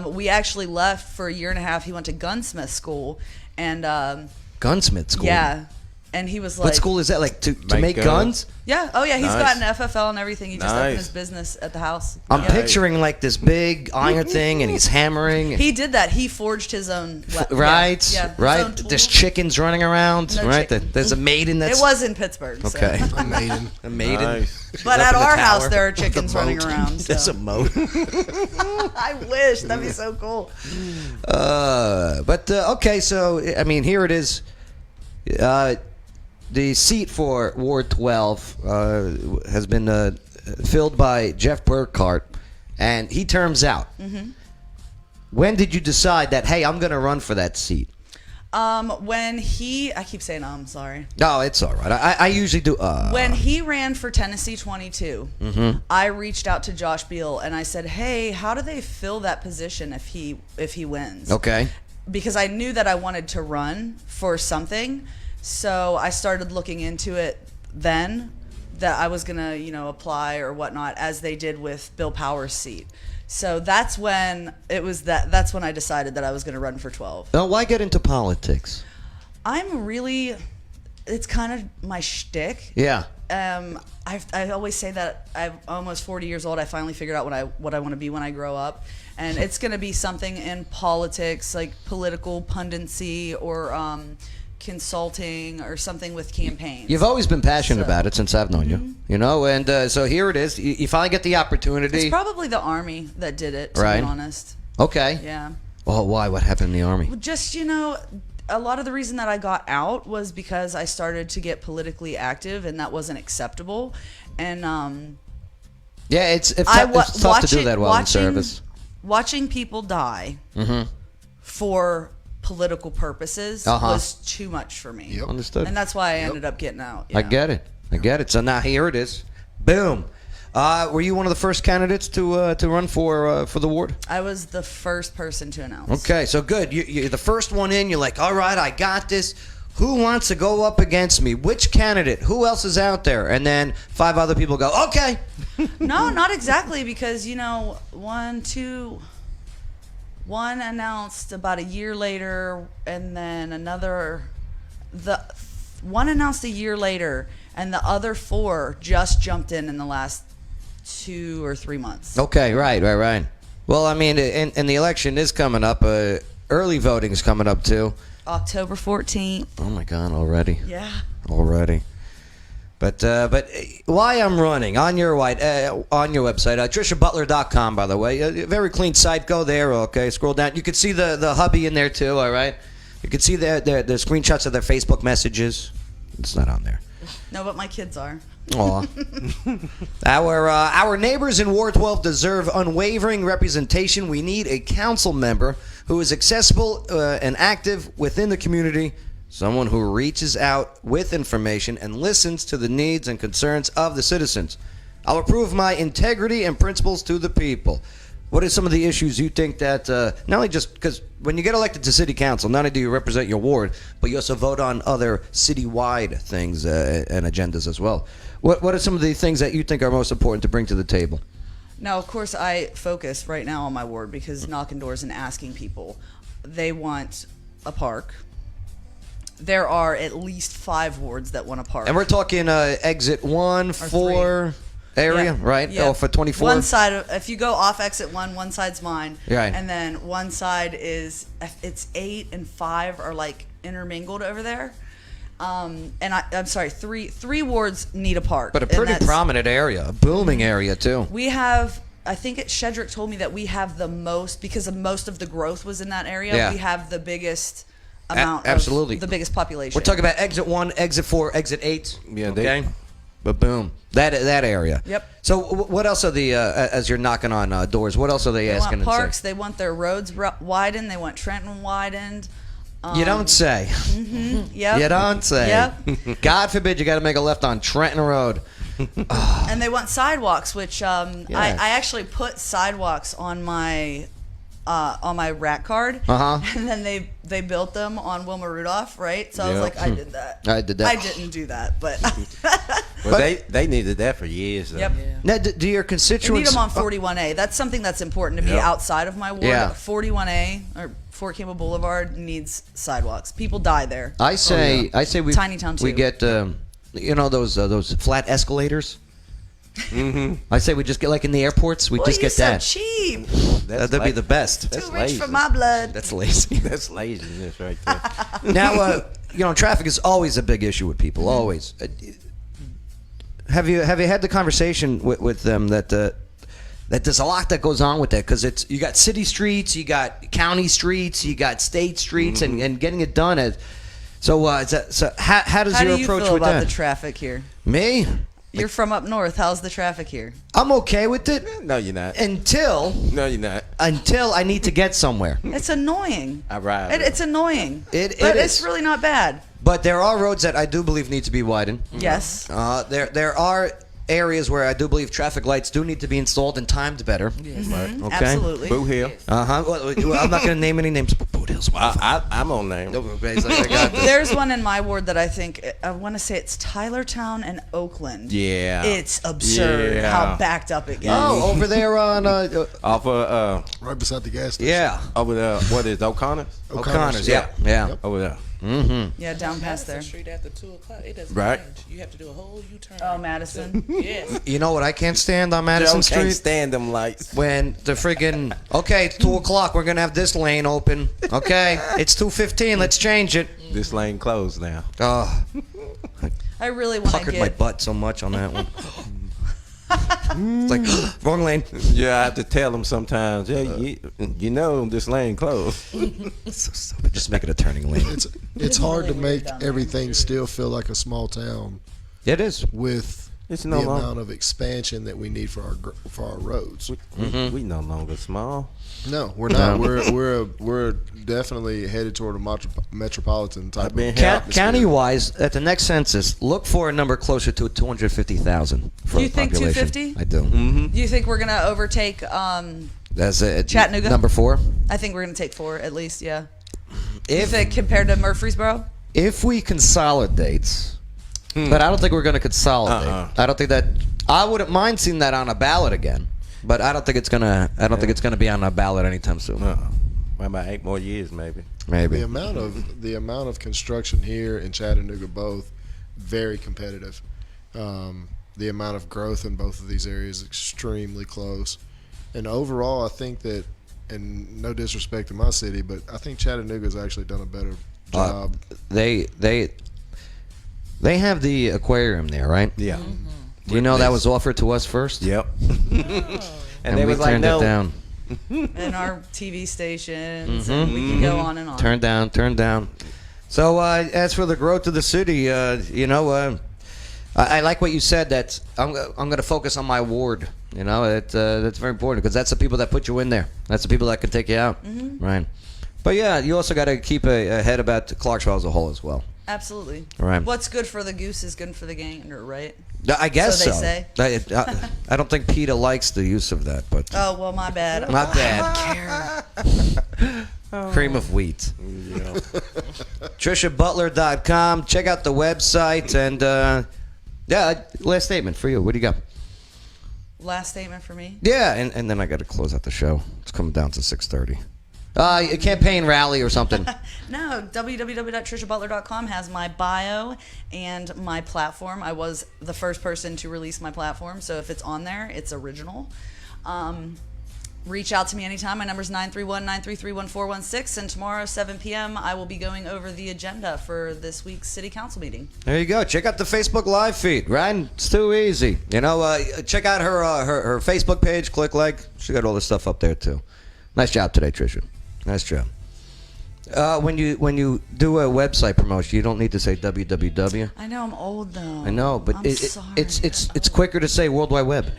We actually left for a year and a half. He went to gunsmith school, and
Gunsmith school?
yeah, and he was like,
What school is that? Like to make
guns?
guns?
Yeah. Oh, yeah. He's
Nice.
got an FFL and everything. He just opened
Nice.
his business at the house.
I'm
Yeah.
picturing like this big iron thing, and he's hammering.
He did that. He forged his own.
Right,
Yeah. His
right.
own tool.
There's chickens running around,
No
right?
chicken.
There's a maiden that's.
It was in Pittsburgh. so.
Okay.
A maiden.
A maiden.
Nice.
But
Up
at
in the
our
tower.
house, there are
The
chickens running
moat.
around.
There's
so.
a moat.
I wish that'd be so cool.
Okay, so I mean, here it is. The seat for Ward 12 has been filled by Jeff Burkhart, and he terms out.
Mm-hmm.
When did you decide that, hey, I'm going to run for that seat?
When I keep saying I'm sorry.
No, it's all right. I usually do.
When he ran for Tennessee 22,
Mhm.
I reached out to Josh Beal and I said, "Hey, how do they fill that position if he wins?"
Okay.
Because I knew that I wanted to run for something, so I started looking into it then that I was gonna, apply or whatnot, as they did with Bill Powers' seat. So that's when that's when I decided that I was gonna run for 12.
Now, why get into politics?
It's kind of my shtick.
Yeah.
I always say that I'm almost 40 years old. I finally figured out what I want to be when I grow up, and it's going to be something in politics, like political punditry or consulting or something with campaigns.
You've always been passionate about it since I've known you, and so here it is. You finally get the opportunity.
It's probably the Army that did it, to
Right.
be honest.
Okay.
Yeah.
Well, why? What happened in the Army?
Just, a lot of the reason that I got out was because I started to get politically active, and that wasn't acceptable. And
Yeah, it's tough to do that while in service.
Watching people die
Mm-hmm.
for political purposes
Uh-huh.
was too much for me.
Yep. Understood.
And that's why I ended up getting out.
I get it. So now here it is. Boom. Were you one of the first candidates to run for the ward?
I was the first person to announce.
Okay, so good. You're the first one in. You're like, all right, I got this. Who wants to go up against me? Which candidate? Who else is out there? And then 5 other people go, okay.
No, not exactly, because one announced about a year later, and then one announced a year later, and the other 4 just jumped in the last 2 or 3 months.
Okay, right. Well, I mean, and the election is coming up. Early voting is coming up too.
October 14th.
Oh my God, already.
Yeah.
Already. But why I'm running on your website, TrishaButler.com, by the way, a very clean site. Go there, okay? Scroll down. You can see the hubby in there too. All right. You can see the screenshots of their Facebook messages. It's not on there.
No, but my kids are.
Aw. Our neighbors in Ward 12 deserve unwavering representation. We need a council member who is accessible and active within the community, someone who reaches out with information and listens to the needs and concerns of the citizens. I'll approve my integrity and principles to the people. What are some of the issues you think that, not only just because when you get elected to city council, not only do you represent your ward, but you also vote on other citywide things and agendas as well. What are some of the things that you think are most important to bring to the table?
Now, of course, I focus right now on my ward because knocking doors and asking people. They want a park. There are at least 5 wards that want a park.
And we're talking exit 1, 4 area,
Yeah.
right?
Yeah.
Oh, for 24?
One side, if you go off exit 1, one side's mine.
Right.
And then one side is, it's 8 and 5 are like intermingled over there. And I'm sorry, three wards need a park.
But a pretty prominent area, a booming area too.
We have, I think Shedrick told me that we have the most, because of most of the growth was in that area,
Yeah.
we have the biggest amount
absolutely.
of the biggest population.
We're talking about exit 1, exit 4, exit 8.
Yeah,
okay. But boom, that area.
Yep.
So what else are the as you're knocking on doors? What else are they
They
asking?
want parks. They want their roads widened. They want Trenton widened.
You don't say.
Yep.
You don't say.
Yep.
God forbid you got to make a left on Trenton Road.
And they want sidewalks, which I actually put sidewalks on my rat card. And then they built them on Wilma Rudolph, right? So I was like, I did that.
I did that.
I didn't do that, but
Well, they needed that for years. Though.
Yep.
Now, do your
we
constituents
need them on 41A. That's something that's important to me
Yep.
outside of my ward.
Yeah.
41A or Fort Campbell Boulevard needs sidewalks. People die there.
I say we
Tiny town
we
too.
get those flat escalators.
Mm-hmm.
I say we just get like in the airports. We just
you're
get that.
so cheap.
That'd be the best.
That's
Too rich
lazy.
for my blood.
That's lazy.
That's laziness right there.
Now, traffic is always a big issue with people. Always. Have you had the conversation with them that there's a lot that goes on with that, because you got city streets, you got county streets, you got state streets, and getting it done. So how does
How
your
do you
approach
feel
with
about
that?
the traffic here?
Me?
You're from up north. How's the traffic here?
I'm okay with it
No, you're not.
until
No, you're not.
I need to get somewhere.
It's annoying.
I ride.
It's annoying.
It
but
is.
it's really not bad.
But there are roads that I do believe need to be widened.
Yes.
There are areas where I do believe traffic lights do need to be installed and timed better.
Yes.
Right.
Okay.
Absolutely.
Boo Hill.
Well, I'm not going to name any names. Boot Hill's
I'm on name.
There's one in my ward that I want to say it's Tylertown and Oakland.
Yeah.
It's absurd
Yeah.
how backed up it gets.
Oh, over there on
Off of
Right beside the gas station.
yeah,
over there. What is O'Connor's?
O'Connor's. Yeah.
Yep.
Over there.
Mm-hmm.
Yeah, down past there.
Street after 2 o'clock. It doesn't
Right.
change. You have to do a whole U-turn.
Oh, Madison.
Yes.
You know what I can't stand on Madison
Joe can't
Street?
stand them lights.
When the friggin' okay, it's 2 o'clock. We're gonna have this lane open. Okay, it's 2:15. Let's change it.
This lane closed now.
Oh,
I really want to
puckered my
get.
butt so much on that one. It's like wrong lane.
Yeah, I have to tell them sometimes. Yeah, you know this lane closed.
So stupid. Just make it a turning lane.
It's hard to make everything still feel like a small town
It is.
with
It's
the
no longer.
amount of expansion that we need for our roads.
We no longer small.
No, we're not. We're definitely headed toward a metropolitan type of atmosphere.
County-wise, at the next census, look for a number closer to 250,000 for
You
the
think
population.
250?
I do.
Do you think we're going to overtake
That's it.
Chattanooga?
Number 4.
I think we're going to take 4 at least, yeah.
If
You think compared to Murfreesboro?
if we consolidate, but I don't think we're going to consolidate. I don't think that. I wouldn't mind seeing that on a ballot again, but I don't think it's gonna. I don't think it's gonna be on a ballot anytime soon.
About 8 more years, maybe.
Maybe.
The amount of construction here in Chattanooga, both very competitive. The amount of growth in both of these areas is extremely close. And overall, I think that, and no disrespect to my city, but I think Chattanooga's actually done a better job.
They have the aquarium there, right?
Yeah.
Do you know that was offered to us first?
Yep.
And
they
we
was like,
turned
no.
it down.
And our TV stations, and we can go on and on.
Turned down. So as for the growth of the city, I like what you said. That I'm going to focus on my ward. That's very important because that's the people that put you in there. That's the people that can take you out, right? But yeah, you also got to keep a head about Clarksville as a whole as well.
Absolutely.
Right.
What's good for the goose is good for the gander, right?
I guess so.
They say.
I don't think PETA likes the use of that, but
Oh, well, my bad.
my bad.
I don't care.
Cream of wheat. TrishaButler.com. Check out the website and last statement for you. What do you got?
Last statement for me.
Yeah, and then I got to close out the show. It's coming down to 6:30. A campaign rally or something.
No, www.trishabutler.com has my bio and my platform. I was the first person to release my platform, so if it's on there, it's original. Reach out to me anytime. My number is 931-933-1416, and tomorrow, 7 p.m., I will be going over the agenda for this week's City Council meeting.
There you go. Check out the Facebook Live feed, right? It's too easy. Check out her Facebook page. Click like. She got all this stuff up there, too. Nice job today, Trisha. Nice job. When you do a website promotion, you don't need to say www.
I know I'm old though.
I know, but it's quicker to say World Wide Web.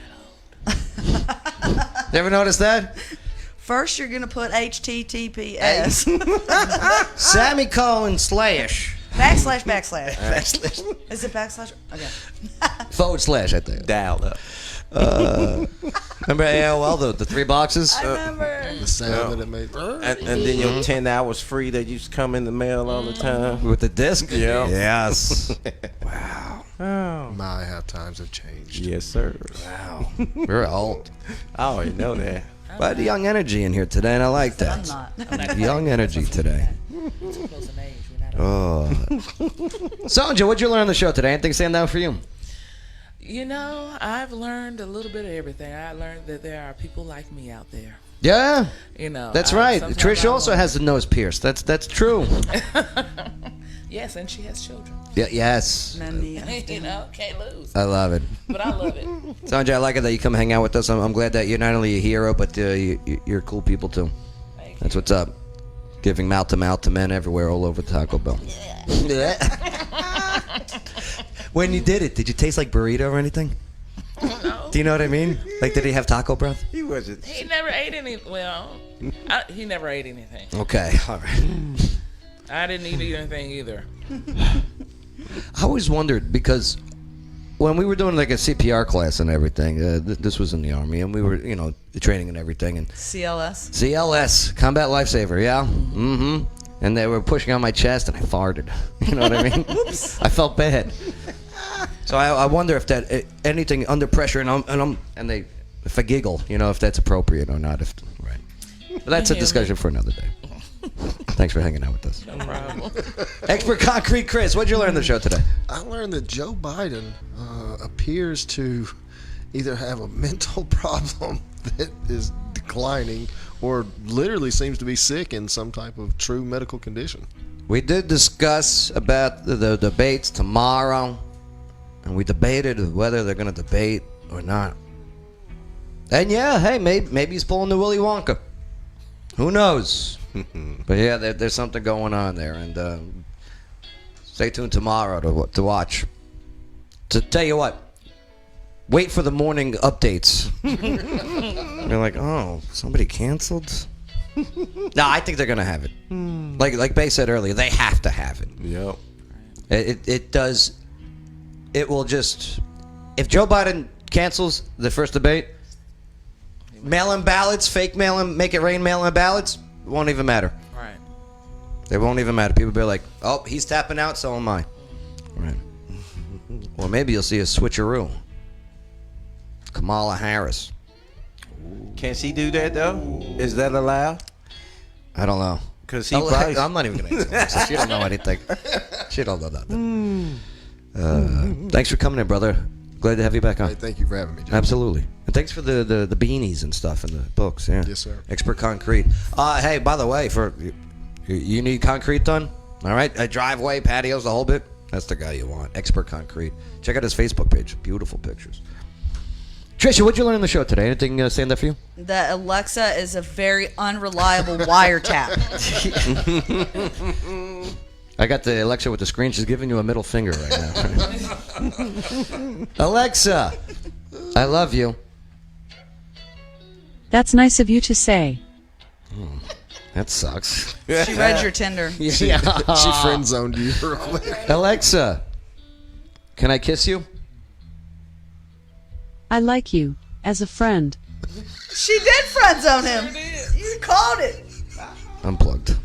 You ever notice that?
First, you're gonna put HTTPS.
Semicolon slash.
Backslash. Is it backslash? Okay.
/, I think.
Dialed up.
Remember AOL, the 3 boxes?
I remember.
The sound that it made.
And then your 10 hours free that used to come in the mail all the time.
With the disc?
Yeah.
Yes.
Wow.
Oh.
My, how times have changed.
Yes, sir.
Wow. We're old.
I already know that.
But young energy in here today, and I like that.
I'm not.
Young energy today. Oh. Sandra, what'd you learn on the show today? Anything stand out for you?
I've learned a little bit of everything. I learned that there are people like me out there.
Yeah.
That's
right. Trish also has the nose pierced. That's true.
Yes, and she has children.
Yeah. Yes.
Can't lose.
I love it.
But I love it.
Sandra, I like it that you come hang out with us. I'm glad that you're not only a hero, but you're cool people too. That's what's up. Giving mouth to men everywhere, all over Taco Bell. When you did it, did you taste like burrito or anything?
No.
Do you know what I mean? Like, did he have taco breath?
He wasn't.
He never ate any. Well, he never ate anything.
Okay, all right.
I didn't eat anything either.
I always wondered because when we were doing like a CPR class and everything, this was in the Army, and we were, training and everything. And CLS, Combat Lifesaver, yeah. Mm-hmm. And they were pushing on my chest, and I farted. You know what I mean? Oops. I felt bad. So I wonder if that anything under pressure if I giggle, if that's appropriate or not. Right. But that's a discussion for another day. Thanks for hanging out with us.
No problem.
Expert Concrete Chris, what'd you learn on the show today?
I learned that Joe Biden appears to either have a mental problem that is declining or literally seems to be sick in some type of true medical condition.
We did discuss about the debates tomorrow, and we debated whether they're going to debate or not. And yeah, hey, maybe he's pulling the Willy Wonka. Who knows? But yeah, there's something going on there, and stay tuned tomorrow to watch. To tell you what, wait for the morning updates. You're like, oh, somebody canceled? No, I think they're gonna have it. Like Bay said earlier, they have to have it.
Yep.
It does. It will just. If Joe Biden cancels the first debate, mail-in ballots, fake mail-in, make it rain mail-in ballots, it won't even matter.
Right.
It won't even matter. People will be like, oh, he's tapping out, so am I. Right. Or maybe you'll see a switcheroo. Kamala Harris.
Can she do that though? Is that allowed?
I don't know.
Because I'm
not even going to answer. She don't know anything. She don't know nothing. Thanks for coming in, brother. Glad to have you back on.
Hey, thank you for having me, Jim.
Absolutely. And thanks for the beanies and stuff and the books. Yeah.
Yes, sir.
Expert Concrete. Hey, by the way, for you need concrete done? All right, a driveway, patios, the whole bit. That's the guy you want. Expert Concrete. Check out his Facebook page. Beautiful pictures. Trisha, what'd you learn on the show today? Anything stand up for you?
That Alexa is a very unreliable wiretap.
I got the Alexa with the screen. She's giving you a middle finger right now. Alexa, I love you.
That's nice of you to say.
That sucks.
She read your Tinder.
She friend zoned you real quick.
Alexa, can I kiss you?
I like you as a friend.
She did friend zone him. You called it.
Unplugged.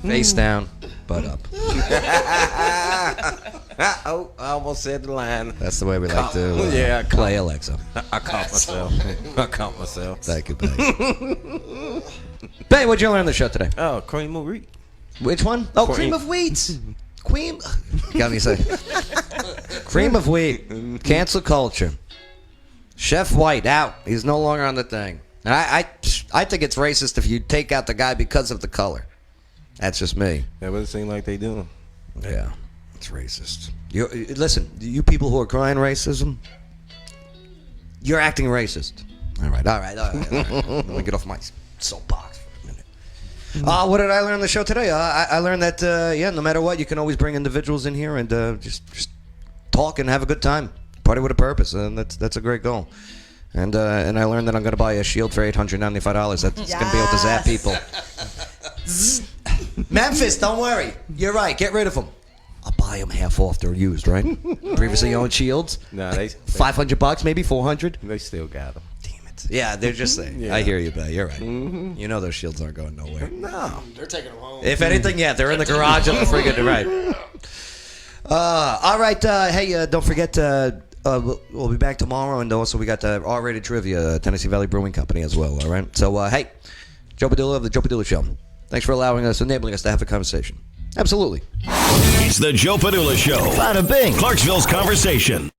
Face down, butt up.
Oh, I almost said the line.
That's the way we like to play Alexa.
I caught myself.
Thank you, Bay. Bay, what'd you learn on the show today?
Oh, cream of wheat.
Which one? Oh, cream of wheat. Cream. Got me saying. Cream of wheat. Cancel culture. Chef White out. He's no longer on the thing. And I think it's racist if you take out the guy because of the color. That's just me.
That would seem like they do.
Yeah, it's racist. Listen, you people who are crying racism, you're acting racist. All right. Let me get off my soapbox for a minute. What did I learn on the show today? I learned that, no matter what, you can always bring individuals in here and just talk and have a good time. Party with a purpose, and that's a great goal. And I learned that I'm going to buy a shield for $895. That's going to be able to zap people. Memphis, don't worry. You're right. Get rid of them. I'll buy them half off. They're used, right? Previously owned shields.
No, they
$500, maybe $400.
They still got them.
Damn it. Yeah, they're just saying.
Yeah.
I hear you, Bay. You're right.
Mm-hmm.
You know those shields aren't going nowhere.
No,
they're taking them home.
If anything, yeah, they're in the garage on the friggin' right. All right. Hey, don't forget. We'll be back tomorrow, and also we got the R-rated trivia, Tennessee Valley Brewing Company as well. All right. So, hey, Joe Padula of the Joe Padula Show. Thanks for enabling us to have a conversation. Absolutely.
It's the Joe Padula Show. Bada bing. Clarksville's conversation.